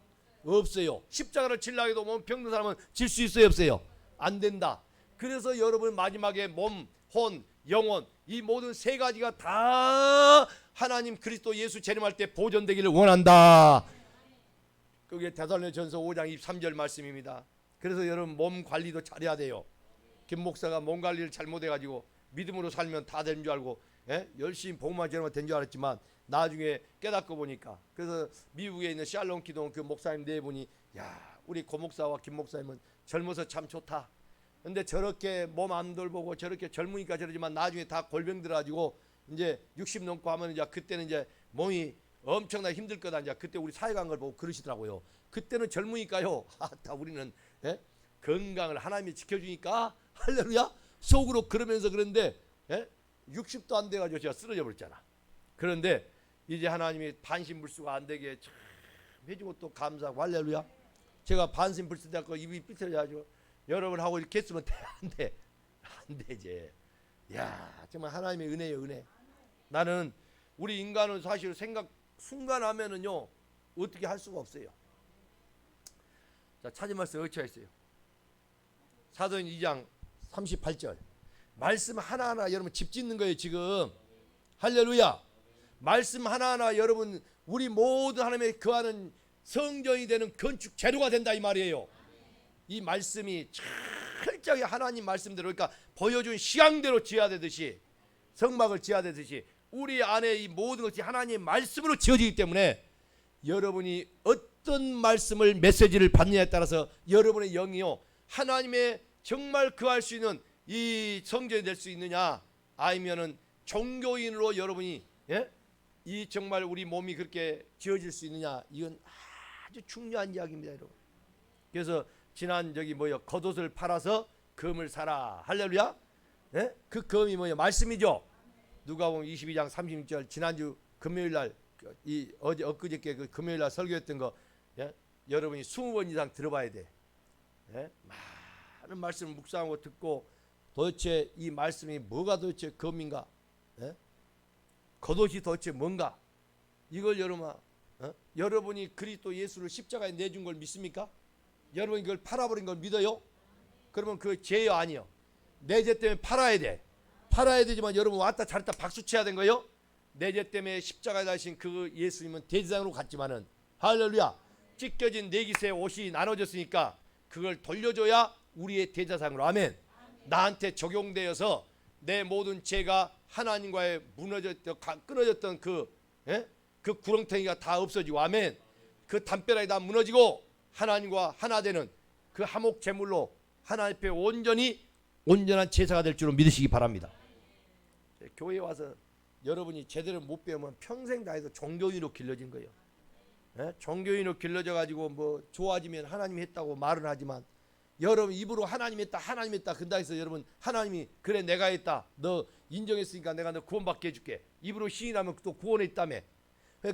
없어요. 십자가를 질라 해도 몸 병든 사람은 질 수 있어요, 없어요? 안 된다. 그래서 여러분 마지막에 몸, 혼, 영혼, 이 모든 세 가지가 다 하나님 그리스도 예수 재림할 때 보존되기를 원한다. 그게 데살로니가전서 5장 23절 말씀입니다. 그래서 여러분 몸 관리도 잘해야 돼요. 김 목사가 몸 관리를 잘못해가지고 믿음으로 살면 다 된 줄 알고, 예? 열심히 복음만 전하면 된 줄 알았지만 나중에 깨닫고 보니까, 그래서 미국에 있는 샬롬 기도원 그 목사님 네 분이, 야, 우리 고 목사와 김 목사님은 젊어서 참 좋다. 근데 저렇게 몸 안 돌보고 저렇게 젊으니까 저러지만 나중에 다 골병 들어가지고 이제 60 넘고 하면 이제 그때는 이제 몸이 엄청나게 힘들 거다. 이제 그때 우리 사회 간 걸 보고 그러시더라고요. 그때는 젊으니까요, 다 우리는, 예? 건강을 하나님이 지켜주니까 할렐루야 속으로 그러면서 그런데, 예? 60도 안 돼가지고 제가 쓰러져 버렸잖아. 그런데 이제 하나님이 반신불수가 안 되게 참 해주고 또 감사하고 할렐루야. 제가 반신불수 돼갖고 입이 삐뚤어져가지고 여러분하고 이렇게 했으면 안 되지. 야, 정말 하나님의 은혜예요, 은혜. 나는 우리 인간은 사실 생각 순간하면은요 어떻게 할 수가 없어요. 자, 찾은 말씀 어디에 있어요? 사도행 2장 38절. 말씀 하나하나 여러분 집 짓는 거예요, 지금. 할렐루야. 말씀 하나하나 여러분 우리 모든 하나님의 거하는 성전이 되는 건축 재료가 된다 이 말이에요. 이 말씀이 철저하게 하나님 말씀대로, 그러니까 보여준 시향대로 지어야 되듯이, 성막을 지어야 되듯이 우리 안에 이 모든 것이 하나님의 말씀으로 지어지기 때문에 여러분이 어떤 말씀을 메시지를 받느냐에 따라서 여러분의 영이요 하나님의 정말 거할 수 있는 이 성전이 될 수 있느냐, 아니면은 종교인으로 여러분이, 예? 이 정말 우리 몸이 그렇게 지어질 수 있느냐, 이건 아주 중요한 이야기입니다, 여러분. 그래서 지난 겉옷을 팔아서 금을 사라. 할렐루야. 예? 그 금이 말씀이죠. 누가복음 22장 36절. 지난주 금요일날 엊그저께 그 금요일날 설교했던 거, 예? 여러분이 20번 이상 들어봐야 돼. 예? 많은 말씀을 묵상하고 듣고 도대체 이 말씀이 뭐가 도대체 금인가, 예? 겉옷이 도대체 뭔가, 이걸 여러분이 그리스도 예수를 십자가에 내준 걸 믿습니까? 여러분이 그걸 팔아버린 걸 믿어요? 그러면 그 죄요, 아니요? 내 죄 때문에 팔아야 돼. 팔아야 되지만 여러분 왔다 잘했다 박수 쳐야 된 거예요? 내 죄 때문에 십자가에 달리신 그 예수님은 대제사장으로 갔지만은, 할렐루야, 찢겨진 내기세 옷이 나눠졌으니까 그걸 돌려줘야 우리의 대제사장으로, 아멘. 나한테 적용되어서 내 모든 죄가 하나님과의 끊어졌던 그 구렁텅이가 다 없어지고, 아멘. 그 담벼락이 다 무너지고 하나님과 하나 되는 그 화목 제물로 하나님 앞에 온전한 제사가 될 줄로 믿으시기 바랍니다. 교회에 와서 여러분이 제대로 못 배우면 평생 다 해서 종교인으로 길러진 거예요. 예? 종교인으로 길러져 가지고 뭐 좋아지면 하나님이 했다고 말은 하지만, 여러분 입으로 하나님 했다 근다 해서 여러분 하나님이 그래 내가 했다, 너 인정했으니까 내가 너 구원받게 해줄게, 입으로 시인하면 또 구원했다며,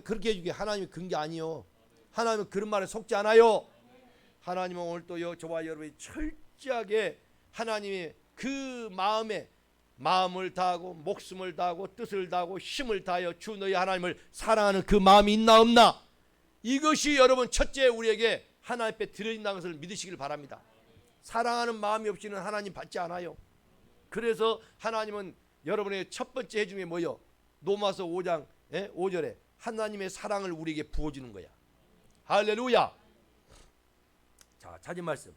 그렇게 해주게 하나님이 근 게 아니요. 하나님은 그런 말에 속지 않아요. 하나님은 오늘 또 저와 여러분이 철저하게 하나님의 그 마음을 다하고 목숨을 다하고 뜻을 다하고 힘을 다하여 주 너희 하나님을 사랑하는 그 마음이 있나 없나, 이것이 여러분 첫째 우리에게 하나님 앞에 드려진다는 것을 믿으시길 바랍니다. 사랑하는 마음이 없이는 하나님 받지 않아요. 그래서 하나님은 여러분의 첫 번째 해중에 뭐요? 로마서 5장 5절에 하나님의 사랑을 우리에게 부어주는 거야. 할렐루야. 자, 찾은 말씀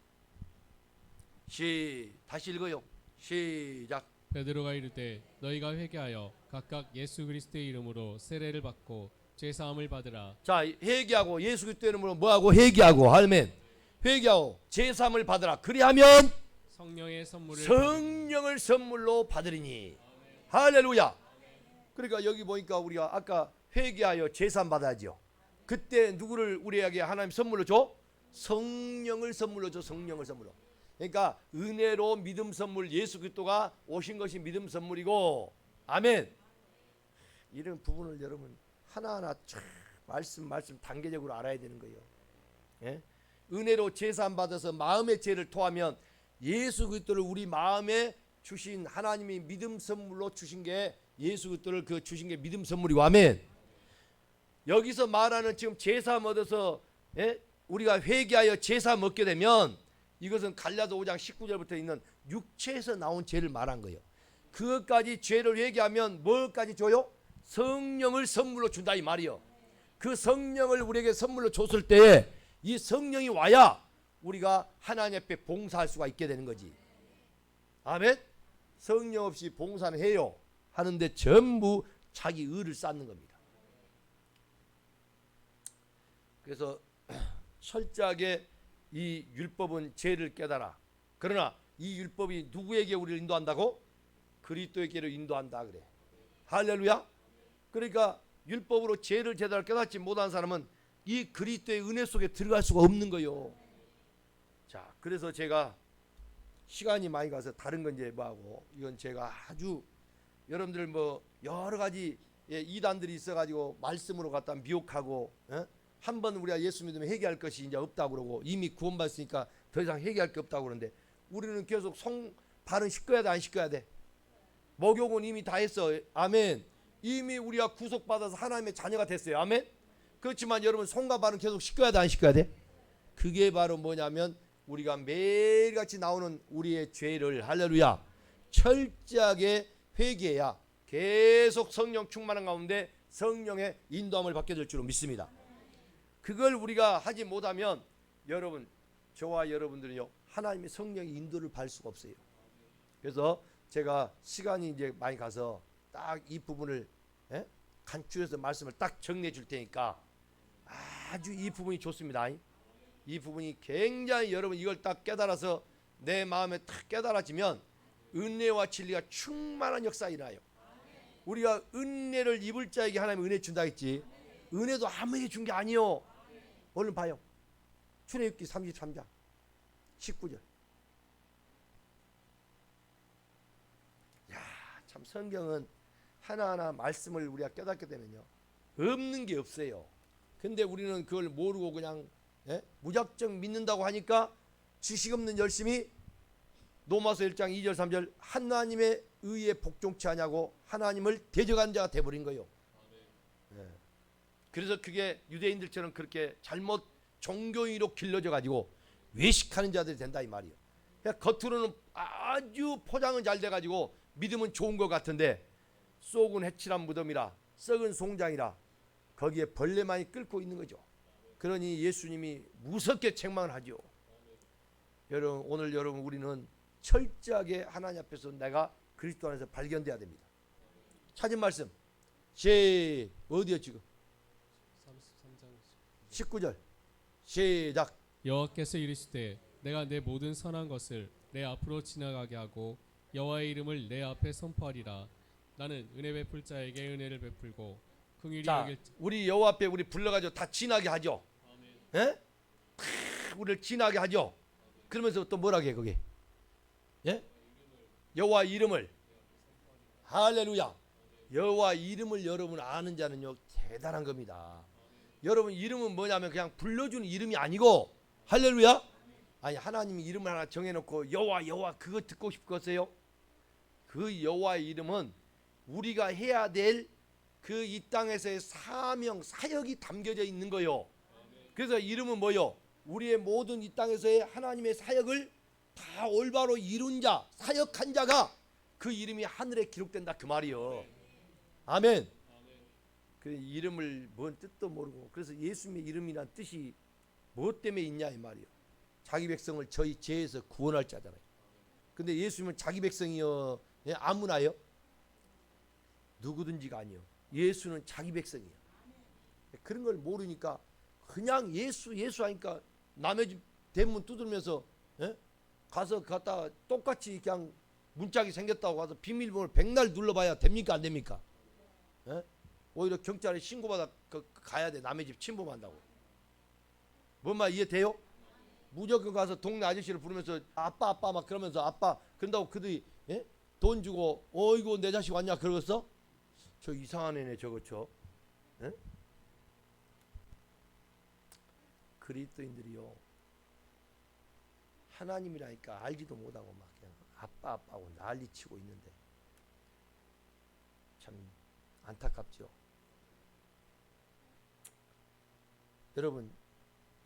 다시 읽어요. 시작. 베드로가 이르되 너희가 회개하여 각각 예수 그리스도의 이름으로 세례를 받고 죄 사함을 받으라. 자, 회개하고 예수 그리스도의 이름으로 뭐하고 회개하고, 아멘. 회개하고 죄 사함을 받으라. 그리하면 성령의 성령을 선물로 받으리니. 할렐루야. 그러니까 여기 보니까 우리가 아까 회개하여 죄 사함 받아야죠. 그때 누구를 우리에게 하나님 선물로 줘? 성령을 선물로 줘. 성령을 선물로. 그러니까 은혜로 믿음 선물, 예수 그리스도가 오신 것이 믿음 선물이고, 아멘. 이런 부분을 여러분 하나하나 말씀 단계적으로 알아야 되는 거예요. 예? 은혜로 제사함 받아서 마음의 죄를 토하면 예수 그리스도를 우리 마음에 주신 하나님이 믿음 선물로 주신 게, 예수 그리스도를 그 주신 게 믿음 선물이고, 아멘. 여기서 말하는 지금 제사함 얻어서, 예? 우리가 회개하여 제사함 얻게 되면 이것은 갈라디아 5장 19절부터 있는 육체에서 나온 죄를 말한 거예요. 그것까지 죄를 회개하면 뭘까지 줘요? 성령을 선물로 준다 이 말이요. 그 성령을 우리에게 선물로 줬을 때에 이 성령이 와야 우리가 하나님 앞에 봉사할 수가 있게 되는 거지. 아멘. 성령 없이 봉사는 해요. 하는데 전부 자기 의를 쌓는 겁니다. 그래서 철저하게 이 율법은 죄를 깨달아. 그러나 이 율법이 누구에게 우리를 인도한다고? 그리스도에게로 인도한다 그래. 할렐루야. 그러니까 율법으로 죄를 제대로 깨닫지 못한 사람은 이 그리스도의 은혜 속에 들어갈 수가 없는 거요. 자, 그래서 제가 시간이 많이 가서 다른 건 이제 뭐하고, 이건 제가 아주 여러분들 뭐 여러 가지 이단들이 있어가지고 말씀으로 갖다 미혹하고, 한번 우리가 예수 믿으면 회개할 것이 이제 없다고 그러고, 이미 구원받았으니까 더 이상 회개할 게 없다고 그러는데, 우리는 계속 발은 씻어야 돼 안 씻어야 돼? 목욕은 이미 다 했어. 아멘. 이미 우리가 구속받아서 하나님의 자녀가 됐어요. 아멘. 그렇지만 여러분 손과 발은 계속 씻어야 돼 안 씻어야 돼? 그게 바로 뭐냐면 우리가 매일같이 나오는 우리의 죄를, 할렐루야, 철저하게 회개해야 계속 성령 충만한 가운데 성령의 인도함을 받게 될 줄로 믿습니다. 그걸 우리가 하지 못하면 여러분, 저와 여러분들은요 하나님의 성령의 인도를 받을 수가 없어요. 그래서 제가 시간이 이제 많이 가서 딱 이 부분을 간추려서 말씀을 딱 정리해 줄 테니까 아주 이 부분이 좋습니다. 이 부분이 굉장히 여러분 이걸 딱 깨달아서 내 마음에 딱 깨달아지면 은혜와 진리가 충만한 역사가 일어나요. 우리가 은혜를 입을 자에게 하나님이 은혜 준다 했지, 은혜도 아무에게 준 게 아니요. 얼른 봐요. 출애굽기 33장 19절. 야, 참 성경은 하나하나 말씀을 우리가 깨닫게 되면요 없는 게 없어요. 근데 우리는 그걸 모르고 그냥 무작정 믿는다고 하니까 지식 없는 열심히 로마서 1장 2절 3절 하나님의 의에 복종치 않냐고 하나님을 대적한 자가 돼버린 거예요. 그래서 그게 유대인들처럼 그렇게 잘못 종교인으로 길러져 가지고 외식하는 자들이 된다 이 말이에요. 겉으로는 아주 포장은 잘 돼가지고 믿음은 좋은 것 같은데 쏙은 해칠한 무덤이라 썩은 송장이라 거기에 벌레만이 끓고 있는 거죠. 그러니 예수님이 무섭게 책망을 하죠. 여러분, 오늘 여러분 우리는 철저하게 하나님 앞에서 내가 그리스도 안에서 발견돼야 됩니다. 찾은 말씀 어디요 지금? 33장 19절 시작. 여호와께서 이르시되 내가 내 모든 선한 것을 내 앞으로 지나가게 하고 여호와의 이름을 내 앞에 선포하리라. 나는 은혜 베풀 자에게 은혜를 베풀고 긍휼히 자, 여길 우리 여호와 앞에 우리 불러가지고 다 지나게 하죠. 예? 우리를 지나게 하죠. 그러면서 또 뭐라게 해 거기? 예? 여호와 이름을, 할렐루야. 여호와 이름을 여러분 아는 자는요 대단한 겁니다. 여러분 이름은 뭐냐면 그냥 불러주는 이름이 아니고, 할렐루야. 아니 하나님이 이름을 하나 정해놓고 여호와 그거 듣고 싶겠어요? 그 여호와의 이름은 우리가 해야 될 그 이 땅에서의 사명 사역이 담겨져 있는 거요. 그래서 이름은 뭐요? 우리의 모든 이 땅에서의 하나님의 사역을 다 올바로 이룬 자, 사역한 자가 그 이름이 하늘에 기록된다 그 말이요. 아멘. 그 이름을 뭔 뜻도 모르고, 그래서 예수님의 이름이란 뜻이 무엇 때문에 있냐 이 말이요. 자기 백성을 저희 죄에서 구원할 자잖아요. 근데 예수님은 자기 백성이요 아무나요? 누구든지가 아니요. 예수는 자기 백성이에요. 그런 걸 모르니까 그냥 예수 하니까 남의 집 대문 두드리면서 가서 갔다 똑같이 그냥 문짝이 생겼다고 가서 비밀번호를 백날 눌러봐야 됩니까 안 됩니까? 오히려 경찰에 신고받아 가야 돼. 남의 집 침범한다고. 뭔 말 이해돼요? 무조건 가서 동네 아저씨를 부르면서 아빠 아빠 막 그러면서 아빠 그런다고 그들이 예? 돈 주고 어이구 내 자식 왔냐 그러겠어? 저 이상한 애네 저거 저. 예? 그리스도인들이요 하나님이라니까 알지도 못하고 막 그냥 아빠 아빠하고 난리치고 있는데 참 안타깝죠.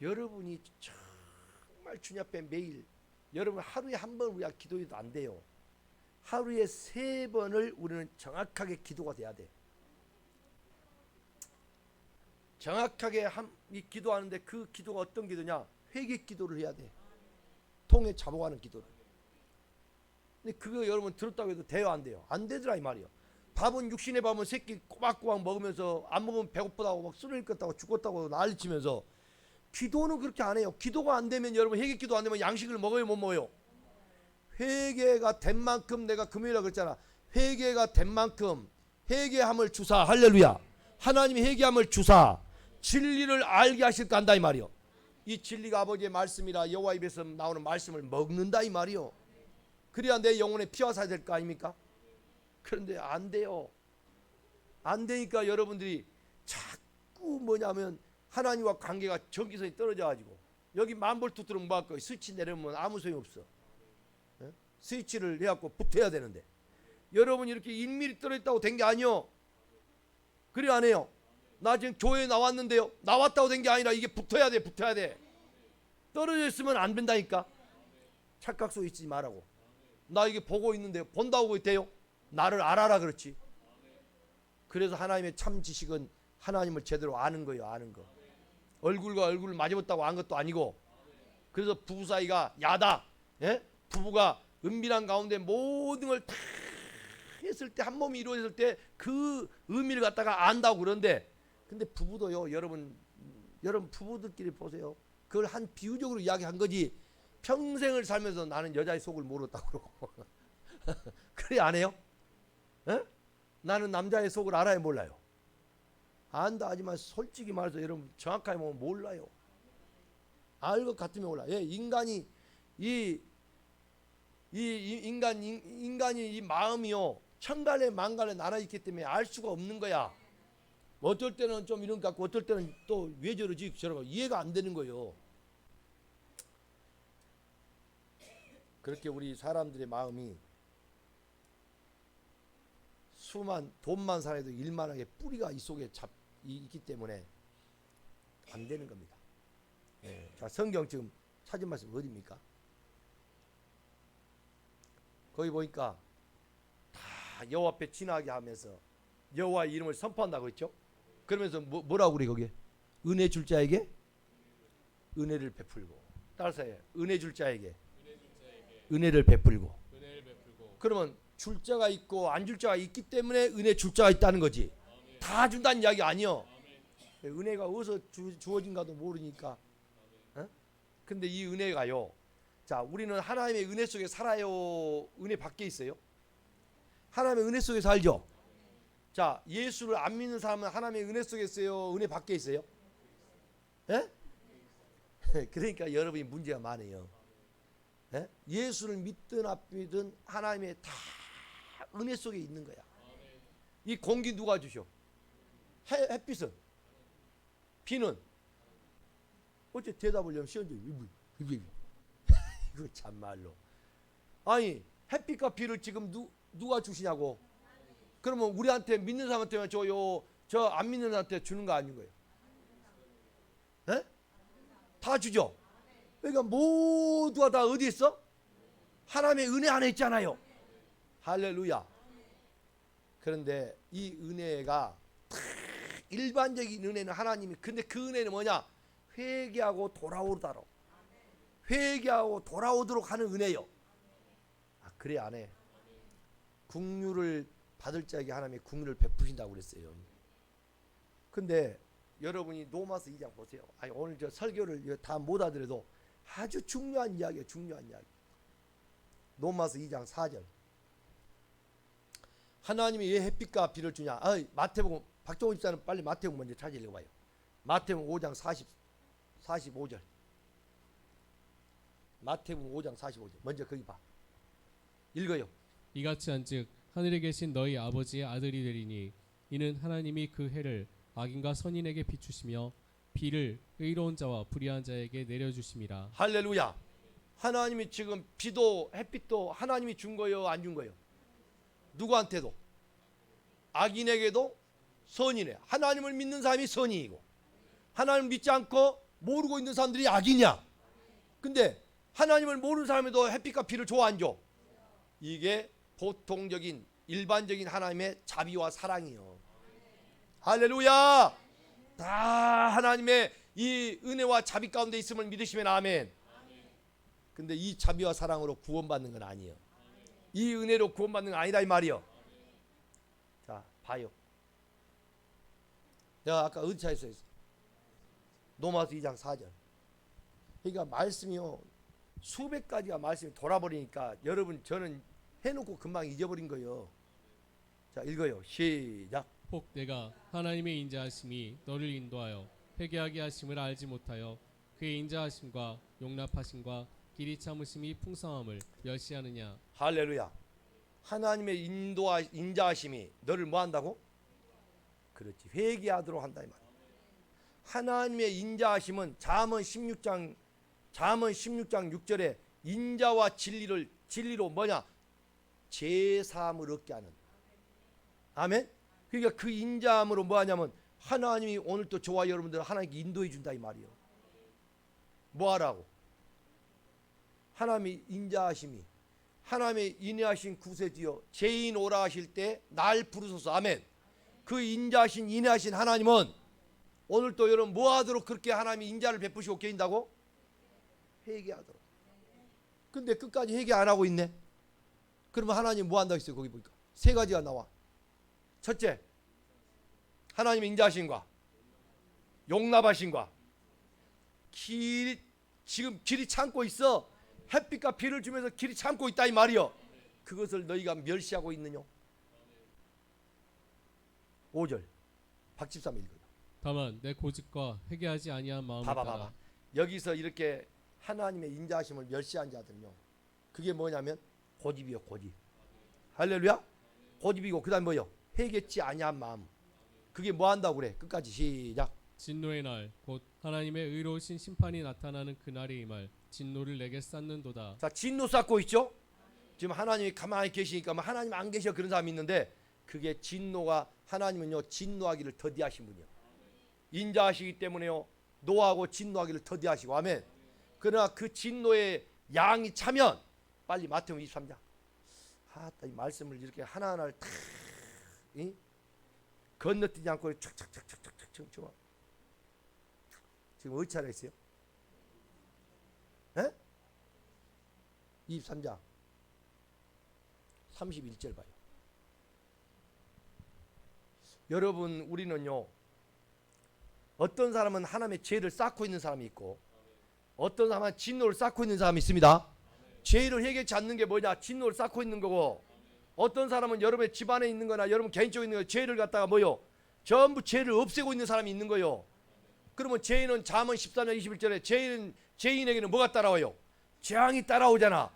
여러분이 정말 주님 앞에 매일 여러분 하루에 한 번 우리가 기도해도 안 돼요. 하루에 3번을 우리는 정확하게 기도가 돼야 돼. 정확하게 이 기도하는데 그 기도가 어떤 기도냐? 회개 기도를 해야 돼. 통에 잡아가는 기도를. 근데 그거 여러분 들었다고 해도 돼요 안 돼요? 안 되더라 이 말이요. 밥은 육신의 밥은 새끼 꼬박꼬박 먹으면서 안 먹으면 배고프다고 막 쓰러졌다고 죽었다고 난리치면서 기도는 그렇게 안 해요. 기도가 안 되면 여러분 회개 기도 안 되면 양식을 먹어요 못 먹어요? 회개가 된 만큼 내가 금요일에 그랬잖아. 회개가 된 만큼 회개함을 주사 할렐루야. 하나님이 회개함을 주사 진리를 알게 하실까 한다 이 말이요. 이 진리가 아버지의 말씀이라 여호와 입에서 나오는 말씀을 먹는다 이 말이요. 그래야 내 영혼에 피와 살이 될 거 아닙니까? 그런데 안 돼요. 안 되니까 여러분들이 자꾸 뭐냐면 하나님과 관계가 전기선이 떨어져 가지고 여기 만볼트 들으면 뭐 할 거예요? 스위치 내려면 아무 소용 없어. 예? 스위치를 해갖고 붙어야 되는데 여러분이 이렇게 1mm 떨어졌다고 된 게 아니요. 그래 안 해요? 나 지금 교회에 나왔는데요. 나왔다고 된 게 아니라 이게 붙어야 돼. 붙어야 돼. 떨어져 있으면 안 된다니까. 착각 속에 있지 말라고. 나 이게 보고 있는데 본다고 돼요? 나를 알아라 그렇지. 그래서 하나님의 참 지식은 하나님을 제대로 아는 거예요. 아는 거. 얼굴과 얼굴을 마주봤다고 안 것도 아니고. 그래서 부부 사이가 야다. 예? 부부가 은밀한 가운데 모든 걸 다 했을 때 한 몸이 이루어졌을 때 그 의미를 갖다가 안다고 그런데 근데 부부도요. 여러분 부부들끼리 보세요. 그걸 한 비유적으로 이야기한 거지. 평생을 살면서 나는 여자의 속을 모르겠다고 그러고 그래 안 해요? 에? 나는 남자의 속을 알아요 몰라요? 안다 하지만 솔직히 말해서 여러분 정확하게 보면 몰라요. 알 것 같으면 몰라. 예, 인간이 인간이 이 마음이요 천갈래 만갈래 나눠 있기 때문에 알 수가 없는 거야. 어떨 때는 좀 이런 것 같고 어떨 때는 또 왜 저러지 저러고 이해가 안 되는 거예요. 그렇게 우리 사람들의 마음이 돈만 살아도 일만하게 뿌리가 이 속에 있기 때문에 안 되는 겁니다. 네. 자, 성경 지금 찾은 말씀 어디입니까? 거기 보니까 다 여호와 앞에 진하게 하면서 여호와의 이름을 선포한다고 했죠. 그러면서 뭐라고 그래 거기에? 은혜 줄 자에게 은혜를 베풀고 따라서 해. 은혜 줄 자에게 은혜를 베풀고. 그러면 줄 자가 있고 안 줄 자가 있기 때문에 은혜 줄 자가 있다는 거지. 아멘. 다 준다는 이야기 아니요. 아멘. 은혜가 어디서 주어진가도 모르니까. 어? 근데 이 은혜가요. 자, 우리는 하나님의 은혜 속에 살아요. 은혜 밖에 있어요? 하나님의 은혜 속에 살죠. 자, 예수를 안 믿는 사람은 하나님의 은혜 속에 있어요? 은혜 밖에 있어요? 예? 그러니까 여러분이 문제가 많아요. 예? 예수를 믿든 안 믿든 하나님의 다 은혜 속에 있는 거야. 이 공기 누가 주셔? 햇빛은? 비는? 어째 대답을 시원해. 이거 참말로. 아니 햇빛과 비를 지금 누가 주시냐고. 그러면 우리한테 믿는 사람한테만 줘요? 저 안 믿는 사람한테 주는 거 아닌 거예요? 예? 다 주죠. 그러니까 모두가 다 어디 있어? 하나님의 은혜 안에 있잖아요. 할렐루야. 그런데 이 은혜가 일반적인 은혜는 하나님이 근데 그 은혜는 뭐냐? 회개하고 돌아오도록 회개하고 돌아오도록 하는 은혜요. 아, 그래 안 해. 긍휼을 받을 자에게 하나님이 긍휼을 베푸신다고 그랬어요. 근데 여러분이 로마서 2장 보세요. 아니, 오늘 저 설교를 다 못 하더라도 아주 중요한 이야기예요. 중요한 이야기. 로마서 2장 4절. 하나님이 왜 햇빛과 비를 주냐? 마태복음 박종훈 집사는 빨리 마태복음 먼저 찾아 읽어봐요. 마태복음 5장 45절. 마태복음 5장 45절. 먼저 거기 봐. 읽어요. 이같이 한즉 하늘에 계신 너희 아버지의 아들이 되리니 이는 하나님이 그 해를 악인과 선인에게 비추시며 비를 의로운 자와 불의한 자에게 내려주심이라. 할렐루야. 하나님이 지금 비도 햇빛도 하나님이 준 거예요, 안 준 거예요? 누구한테도? 악인에게도 선이네. 하나님을 믿는 사람이 선이고 하나님을 믿지 않고 모르고 있는 사람들이 악이냐? 근데 하나님을 모르는 사람에도 햇빛과 비를 줘 안 줘? 이게 보통적인 일반적인 하나님의 자비와 사랑이요. 할렐루야. 다 하나님의 이 은혜와 자비 가운데 있음을 믿으시면 아멘. 근데 이 자비와 사랑으로 구원받는 건 아니에요. 이 은혜로 구원받는 건 아니다 이 말이요. 자 봐요. 내가 아까 어디차에서 했어? 로마서 2장 4절. 그러니까 말씀이요 수백 가지가 말씀이 돌아버리니까 여러분 저는 해놓고 금방 잊어버린 거예요. 자 읽어요. 시작. 혹 내가 하나님의 인자하심이 너를 인도하여 회개하게 하심을 알지 못하여 그의 인자하심과 용납하심과 길이 참으심이 풍성함을 멸시하느냐. 할렐루야. 하나님의 인자하심이 너를 뭐 한다고? 그렇지. 회개하도록 한다 이 말. 하나님의 인자하심은 잠언 16장 6절에 인자와 진리로 뭐냐? 제사함을 얻게 하는. 아멘. 그러니까 그 인자함으로 뭐 하냐면 하나님이 오늘 또 저와 여러분들 하나님께 인도해 준다 이 말이요. 뭐 하라고? 하나님의 인자하심이 하나님의 인내하신 구세주여 죄인 오라 하실 때 날 부르소서. 아멘. 그 인자하신 인내하신 하나님은 오늘 또 여러분 뭐 하도록 그렇게 하나님이 인자를 베푸시고 계신다고? 회개하도록. 근데 끝까지 회개 안 하고 있네. 그러면 하나님 뭐 한다고 했어요? 거기 보니까 세 가지가 나와. 첫째, 하나님의 인자하심과 용납하심과 지금 길이 참고 있어. 햇빛과 비를 주면서 길이 참고 있다 이 말이요. 그것을 너희가 멸시하고 있느냐? 5절 박집삼 읽어요. 다만 내 고집과 회개하지 아니한 마음을 봐봐. 여기서 이렇게 하나님의 인자하심을 멸시한 자들은요, 그게 뭐냐면 고집이요. 고집. 할렐루야. 고집이고 그 다음 뭐요? 회개치 아니한 마음. 그게 뭐 한다고 그래? 끝까지 시작. 진노의 날 곧 하나님의 의로우신 심판이 나타나는 그날에 임할 진노를 내게 쌓는도다. 자, 진노 쌓고 있죠. 지금 하나님이 가만히 계시니까 뭐 하나님 안 계셔 그런 사람이 있는데 그게 진노가 하나님은요 진노하기를 더디하신 분이요. 인자하시기 때문에요 노하고 진노하기를 더디하시고 아멘. 그러나 그 진노의 양이 차면 빨리 마태복음 23장. 이 말씀을 이렇게 하나하나를 다 건너뛰지 않고 착착착착착착 지금 어디 차례 있어요? 23장 31절 봐요. 여러분 우리는요 어떤 사람은 하나님의 죄를 쌓고 있는 사람이 있고 어떤 사람은 진노를 쌓고 있는 사람이 있습니다. 죄를 해결치 않는 게 뭐냐? 진노를 쌓고 있는 거고 어떤 사람은 여러분의 집안에 있는 거나 여러분 개인적으로 있는 거 죄를 갖다가 뭐요? 전부 죄를 없애고 있는 사람이 있는 거요. 그러면 죄인은 잠언 14장 21절에 죄인에게는 뭐가 따라와요? 재앙이 따라오잖아.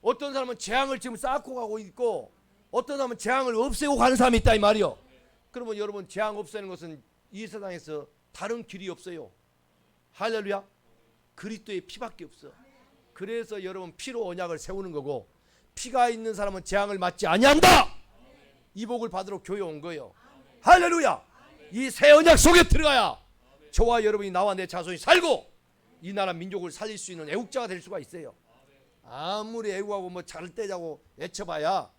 어떤 사람은 재앙을 지금 쌓고 가고 있고 어떤 사람은 재앙을 없애고 가는 사람이 있다 이 말이요. 그러면 여러분 재앙 없애는 것은 이 세상에서 다른 길이 없어요. 할렐루야. 그리스도의 피밖에 없어. 그래서 여러분 피로 언약을 세우는 거고 피가 있는 사람은 재앙을 맞지 아니한다. 이 복을 받으러 교회 온 거예요. 할렐루야. 이 새 언약 속에 들어가야 저와 여러분이 나와 내 자손이 살고 이 나라 민족을 살릴 수 있는 애국자가 될 수가 있어요. 아무리 애국하고 뭐 잘 떼자고 애쳐봐야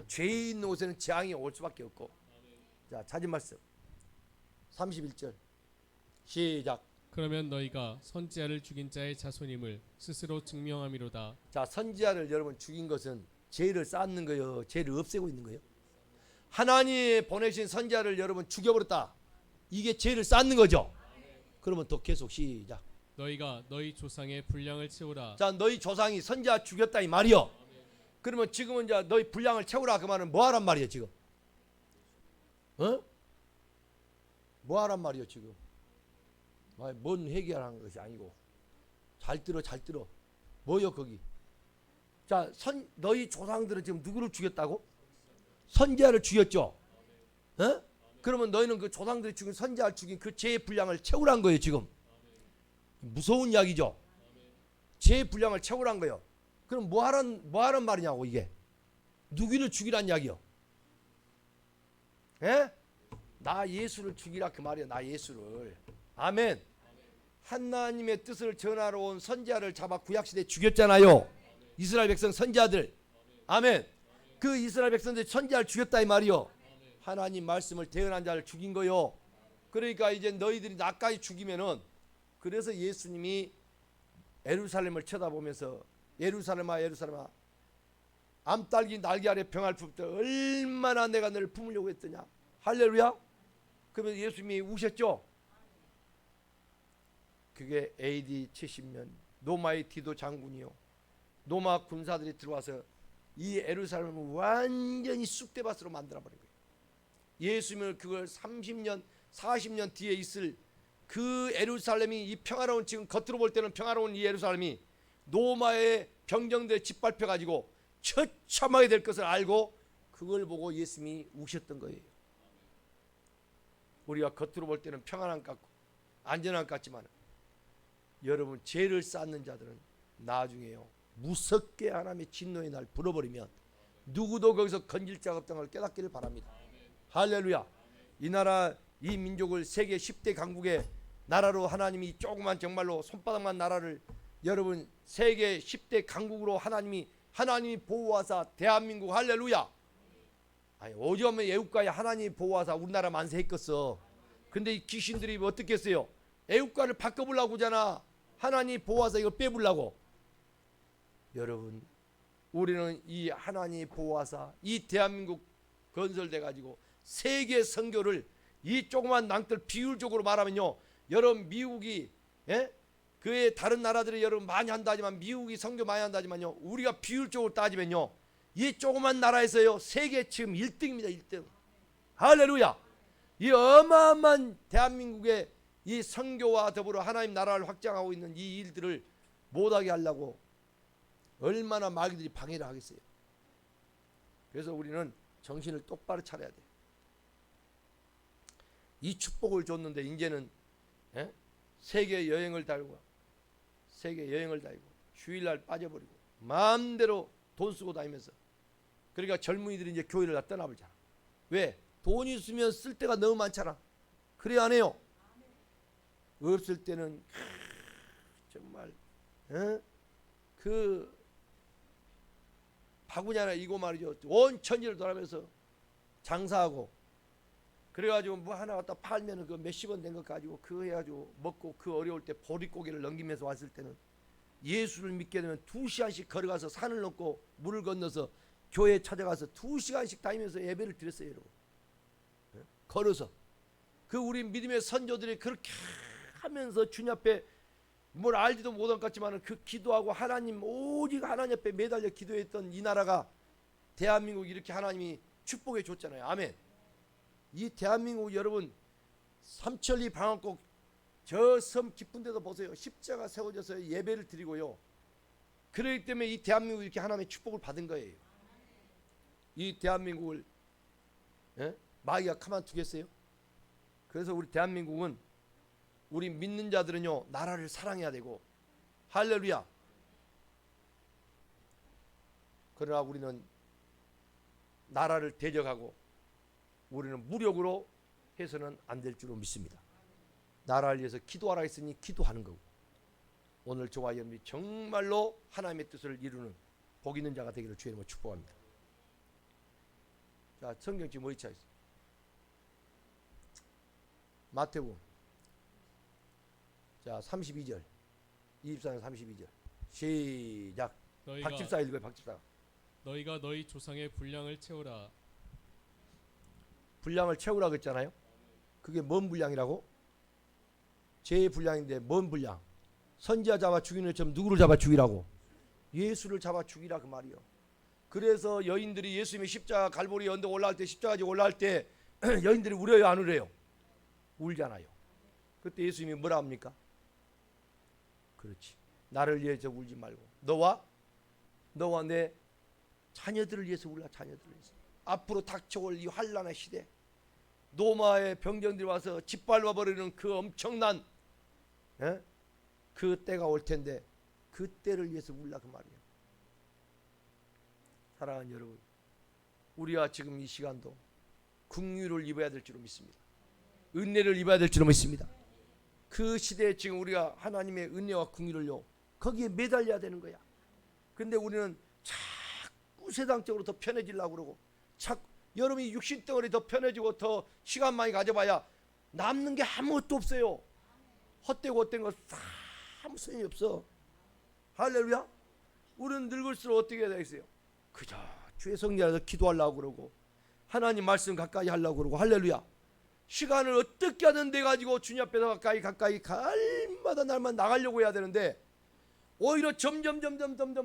죄 있는 곳에는 재앙이 올 수밖에 없고. 자, 찾은 말씀 31절 시작. 그러면 너희가 선지자를 죽인 자의 자손임을 스스로 증명함이로다. 자, 선지자를 여러분 죽인 것은 죄를 쌓는 거예요. 죄를 없애고 있는 거예요. 하나님 보내신 선지자를 여러분 죽여버렸다. 이게 죄를 쌓는 거죠. 그러면 또 계속 시작. 너희가 너희 조상의 분량을 채우라. 자, 너희 조상이 선지자 죽였다 이 말이요. 그러면 지금은 이제 너희 분량을 채우라 그 말은 뭐 하란 말이에요 지금? 뭐 하란 말이요 지금? 뭔 회개하라는 것이 아니고 잘 들어 잘 들어. 뭐요 거기? 자, 너희 조상들은 지금 누구를 죽였다고? 선지자를 죽였죠. 어? 그러면 너희는 그 조상들이 죽인 선지자를 죽인 그 죄의 분량을 채우란 거예요 지금. 무서운 이야기죠. 죄의 분량을 채우란 거예요. 그럼 뭐 하란 말이냐고 이게. 누구를 죽이란 이야기요. 예? 나 예수를 죽이라 그 말이야. 나 예수를. 아멘. 하나님의 뜻을 전하러 온 선지자를 잡아 구약시대에 죽였잖아요. 이스라엘 백성 선지자들. 아멘. 그 이스라엘 백성들 선지자를 죽였다 이 말이요. 하나님 말씀을 대언한 자를 죽인 거요. 그러니까 이제 너희들이 나까지 죽이면은, 그래서 예수님이 예루살렘을 쳐다보면서 예루살렘아 예루살렘아 암딸기 날개 아래 병할 품때 얼마나 내가 너를 품으려고 했더냐. 할렐루야. 그러면 예수님이 우셨죠. 그게 AD 70년 노마의 디도 장군이요, 노마 군사들이 들어와서 이 예루살렘을 완전히 쑥대밭으로 만들어버린 거예요. 예수님을 그걸 30년 40년 뒤에 있을 그 예루살렘이, 이 평화로운, 지금 겉으로 볼 때는 평화로운 이 예루살렘이 노마의 병정들에 짓밟혀 가지고 처참하게 될 것을 알고 그걸 보고 예수님이 우셨던 거예요. 우리가 겉으로 볼 때는 평안한 것 같고 안전한 것 같지만 여러분, 죄를 쌓는 자들은 나중에요 무섭게 하나님의 진노의 날 불어버리면 누구도 거기서 건질 자가 없다는 걸 깨닫기를 바랍니다. 할렐루야. 이 나라, 이 민족을 세계 10대 강국의 나라로 하나님이, 조그만 정말로 손바닥만 나라를 여러분 세계 10대 강국으로 하나님이 보호하사 대한민국, 할렐루야. 아니 어쩌면 애국가에 하나님이 보호하사 우리나라 만세했겠어. 근데 이 귀신들이 어떻게 했어요? 애국가를 바꿔보려고 하잖아. 하나님이 보호하사 이걸 빼보려고. 여러분, 우리는 이 하나님이 보호하사 이 대한민국 건설돼 가지고 세계 선교를, 이 조그만 낭들 비율적으로 말하면요, 여러분 미국이, 그의 다른 나라들이 여러분 많이 한다지만, 미국이 선교 많이 한다지만요, 우리가 비율적으로 따지면요 이 조그만 나라에서요 세계 지금 1등입니다. 1등. 할렐루야. 이 어마어마한 대한민국의 이 선교와 더불어 하나님 나라를 확장하고 있는 이 일들을 못하게 하려고 얼마나 마귀들이 방해를 하겠어요. 그래서 우리는 정신을 똑바로 차려야 돼. 이 축복을 줬는데 이제는 세계 여행을 달고 주일날 빠져버리고 마음대로 돈 쓰고 다니면서, 그러니까 젊은이들이 이제 교회를 다 떠나버리잖아. 왜? 돈 있으면 쓸 데가 너무 많잖아. 그래 안 해요? 없을 때는 정말 그 바구니나 이거 말이죠, 온 천지를 돌아면서 장사하고, 그래가지고 뭐 하나 갖다 팔면은 그 몇십 원 된 것 가지고 그거 해가지고 먹고, 그 어려울 때 보릿고개를 넘기면서 왔을 때는 예수를 믿게 되면 2시간씩 걸어가서 산을 넘고 물을 건너서 교회에 찾아가서 2시간씩 다니면서 예배를 드렸어요. 여러분, 걸어서. 그 우리 믿음의 선조들이 그렇게 하면서 주님 앞에 뭘 알지도 못한 것 같지만 그 기도하고 하나님, 오직 하나님 앞에 매달려 기도했던 이 나라가, 대한민국, 이렇게 하나님이 축복해 줬잖아요. 아멘. 이 대한민국 여러분, 삼천리 방언곡 저 섬 깊은 데도 보세요. 십자가 세워져서 예배를 드리고요. 그렇기 때문에 이 대한민국이 이렇게 하나님의 축복을 받은 거예요. 이 대한민국을 마귀가 가만두겠어요? 그래서 우리 대한민국은, 우리 믿는 자들은요 나라를 사랑해야 되고, 할렐루야. 그러나 우리는 나라를 대적하고 우리는 무력으로 해서는 안 될 줄로 믿습니다. 나라를 위해서 기도하라 했으니 기도하는 거고, 오늘 저와 여러분이 정말로 하나님의 뜻을 이루는 복 있는 자가 되기를 주의 이름으로 축복합니다. 자, 성경 지금 어디 차 있어? 마태복음. 자, 32절. 24장 32절. 시작. 박집사 읽어요. 박집사. 너희가 너희 조상의 분량을 채우라. 분량을 채우라고 했잖아요. 그게 뭔 분량이라고? 죄의 분량인데 뭔 분량? 선지자 잡아 죽이는 것처럼 누구를 잡아 죽이라고? 예수를 잡아 죽이라 그 말이요. 그래서 여인들이 예수님이 십자가 갈보리 언덕 올라갈 때, 십자가 지고 올라갈 때 여인들이 울어요 안 울어요? 울잖아요. 그때 예수님이 뭐라 합니까? 그렇지. 나를 위해서 울지 말고 너와 내 자녀들을 위해서 울라. 자녀들을 위해서. 앞으로 닥쳐올 이 환난의 시대, 노마의 병정들이 와서 짓밟아 버리는 그 엄청난 그 때가 올 텐데 그 때를 위해서 울라 그 말이에요. 사랑하는 여러분, 우리가 지금 이 시간도 긍휼을 입어야 될 줄로 믿습니다. 은혜를 입어야 될 줄로 믿습니다. 그 시대에 지금 우리가 하나님의 은혜와 긍휼을요 거기에 매달려야 되는 거야. 근데 우리는 자꾸 세상적으로 더 편해지려고 그러고, 자꾸 여러분이 육신덩어리 더 편해지고 더 시간 많이 가져봐야 남는 게 아무것도 없어요. 헛되고 헛된 거 아무 소용이 없어. 할렐루야. 우리는 늙을수록 어떻게 해야 되겠어요? 그저 주의 성전에서 기도하려고 그러고 하나님 말씀 가까이 하려고 그러고, 할렐루야. 시간을 어떻게 하든 돼 가지고 주님 앞에서 가까이 갈마다 날만 나가려고 해야 되는데 오히려 점점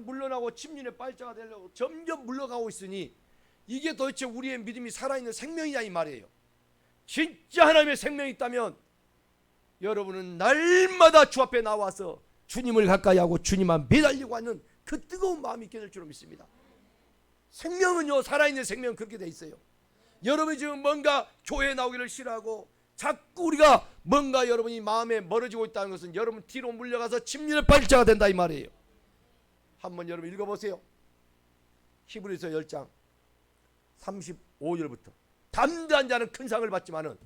물러나고 침륜의 빨자가 되려고 점점 물러가고 있으니 이게 도대체 우리의 믿음이 살아있는 생명이냐 이 말이에요. 진짜 하나님의 생명이 있다면 여러분은 날마다 주 앞에 나와서 주님을 가까이 하고 주님만 매달리고 하는 그 뜨거운 마음이 있게 될 줄로 믿습니다. 생명은요, 살아있는 생명은 그렇게 돼 있어요. 여러분이 지금 뭔가 교회에 나오기를 싫어하고 자꾸 우리가 뭔가 여러분이 마음에 멀어지고 있다는 것은 여러분 뒤로 물려가서 침륜의 발자가 된다 이 말이에요. 한번 여러분 읽어보세요. 히브리서 10장 35절부터 담대한 자는 큰 상을 받지만은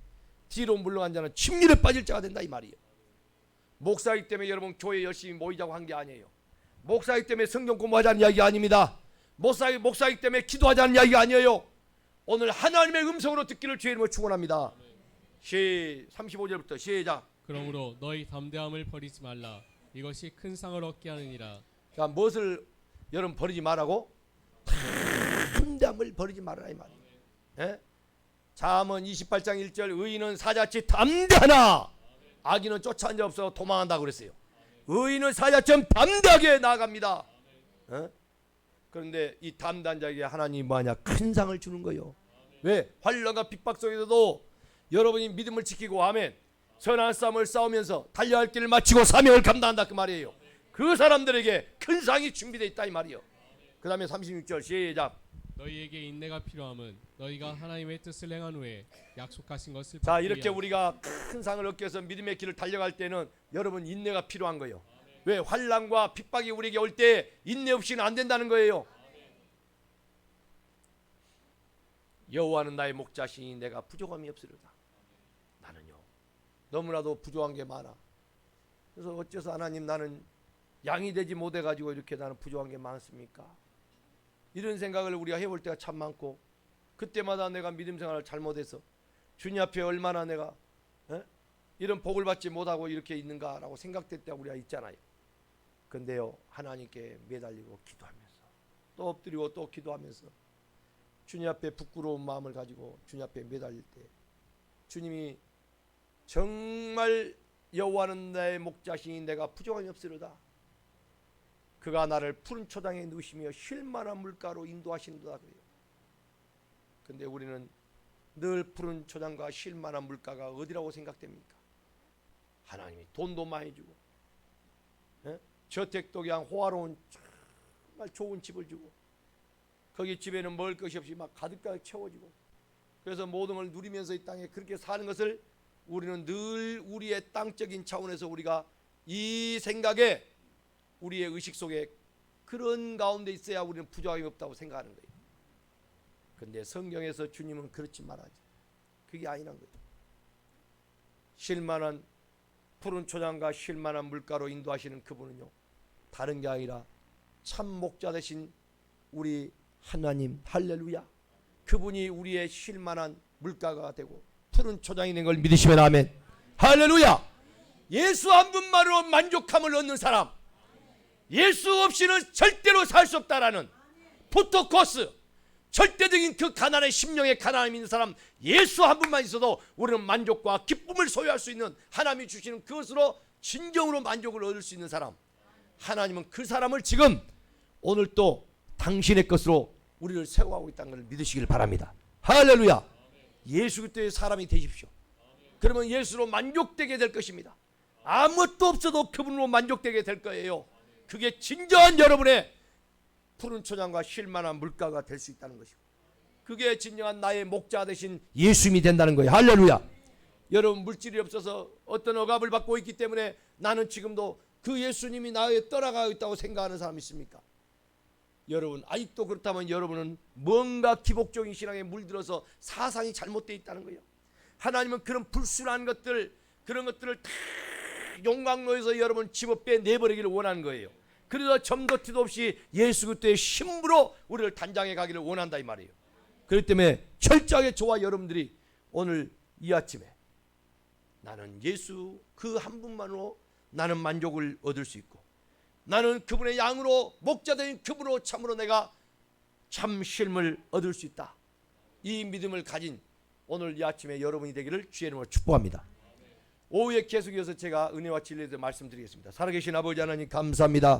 뒤로 물러간 자는 침륜에 빠질 자가 된다 이 말이에요. 목사이기 때문에 여러분 교회 열심히 모이자고 한 게 아니에요. 목사이기 때문에 성경 공부하자는 이야기 아닙니다. 목사이기 때문에 기도하자는 이야기가 아니에요. 오늘 하나님의 음성으로 듣기를 주의 이름으로 축원합니다. 35절부터 시작. 그러므로 너희 담대함을 버리지 말라. 이것이 큰 상을 얻게 하느니라. 자, 무엇을 여러분 버리지 말라고? 담대함을 버리지 말아라 이 말이에요. 예? 잠언 28장 1절 의인은 사자치 담대하나 악인은 쫓아온 자 없어 도망한다고 그랬어요. 의인은 사자처럼 담대하게 나아갑니다. 예? 그런데 이 담대한 자에게 하나님이 뭐하냐? 큰 상을 주는 거예요. 왜? 환난과 핍박 속에서도 여러분이 믿음을 지키고 아멘 선한 싸움을 싸우면서 달려야 할 길을 마치고 사명을 감당한다 그 말이에요. 그 사람들에게 큰 상이 준비되어 있다 이 말이에요. 그 다음에 36절 시작. 너희에게 인내가 필요함은 너희가 하나님의 뜻을 행한 후에 약속하신 것을 자, 받기 이렇게 위함. 우리가 큰 상을 얻기 위해서 믿음의 길을 달려갈 때는 여러분 인내가 필요한 거예요. 왜? 환난과 핍박이 우리에게 올 때 인내 없이는 안 된다는 거예요. 여호와는 나의 목자시니 내가 부족함이 없으리로다. 나는요 너무나도 부족한 게 많아. 그래서 어째서 하나님 나는 양이 되지 못해 가지고 이렇게 나는 부족한 게 많습니까? 이런 생각을 우리가 해볼 때가 참 많고, 그때마다 내가 믿음 생활을 잘못해서 주님 앞에 얼마나 내가 이런 복을 받지 못하고 이렇게 있는가라고 생각될 때가 우리가 있잖아요. 근데요 하나님께 매달리고 기도하면서 또 엎드리고 또 기도하면서 주님 앞에 부끄러운 마음을 가지고 주님 앞에 매달릴 때 주님이 정말 여호와는 나의 목자시니 내가 부족함이 없으리로다. 그가 나를 푸른 초장에 누시며 쉴만한 물가로 인도하시는도다 그래요. 근데 우리는 늘 푸른 초장과 쉴만한 물가가 어디라고 생각됩니까? 하나님이 돈도 많이 주고 저택도 그냥 호화로운 정말 좋은 집을 주고 거기 집에는 먹을 것이 없이 막 가득가득 채워지고, 그래서 모든 걸 누리면서 이 땅에 그렇게 사는 것을 우리는 늘 우리의 땅적인 차원에서 우리가 이 생각에 우리의 의식 속에 그런 가운데 있어야 우리는 부족함이 없다고 생각하는 거예요. 근데 성경에서 주님은 그렇지 말하지. 그게 아니란 거예요. 쉴만한 푸른 초장과 쉴만한 물가로 인도하시는 그분은요 다른 게 아니라 참 목자 되신 우리 하나님, 할렐루야. 그분이 우리의 쉴만한 물가가 되고 푸른 초장이 된 걸 믿으시면 아멘. 할렐루야. 예수 한 분만으로 만족함을 얻는 사람, 예수 없이는 절대로 살 수 없다라는 포토코스, 절대적인 그 가난의 심령의 가난함이 있는 사람, 예수 한 분만 있어도 우리는 만족과 기쁨을 소유할 수 있는, 하나님이 주시는 그것으로 진정으로 만족을 얻을 수 있는 사람, 하나님은 그 사람을 지금 오늘 또 당신의 것으로 우리를 세워가고 있다는 걸 믿으시길 바랍니다. 할렐루야. 예수 그리스도의 사람이 되십시오. 그러면 예수로 만족되게 될 것입니다. 아무것도 없어도 그분으로 만족되게 될 거예요. 그게 진정한 여러분의 푸른 초장과 쉴만한 물가가 될 수 있다는 것이고, 그게 진정한 나의 목자 되신 예수님이 된다는 거예요. 할렐루야. 여러분, 물질이 없어서 어떤 억압을 받고 있기 때문에 나는 지금도 그 예수님이 나에 떠나가고 있다고 생각하는 사람 있습니까? 여러분, 아직도 그렇다면 여러분은 뭔가 기복적인 신앙에 물들어서 사상이 잘못되어 있다는 거예요. 하나님은 그런 불순한 것들, 그런 것들을 다 용광로에서 여러분 집어 빼내버리기를 원하는 거예요. 그래서 점도 티도 없이 예수 그리스도의 힘으로 우리를 단장해 가기를 원한다 이 말이에요. 그렇기 때문에 철저하게 저와 여러분들이 오늘 이 아침에 나는 예수 그 한 분만으로 나는 만족을 얻을 수 있고, 나는 그분의 양으로 목자된 그분으로 참으로 내가 참 쉼을 얻을 수 있다, 이 믿음을 가진 오늘 이 아침에 여러분이 되기를 주의 이름으로 축복합니다. 오후에 계속 이어서 제가 은혜와 진리에 대해 말씀드리겠습니다. 살아계신 아버지 하나님 감사합니다.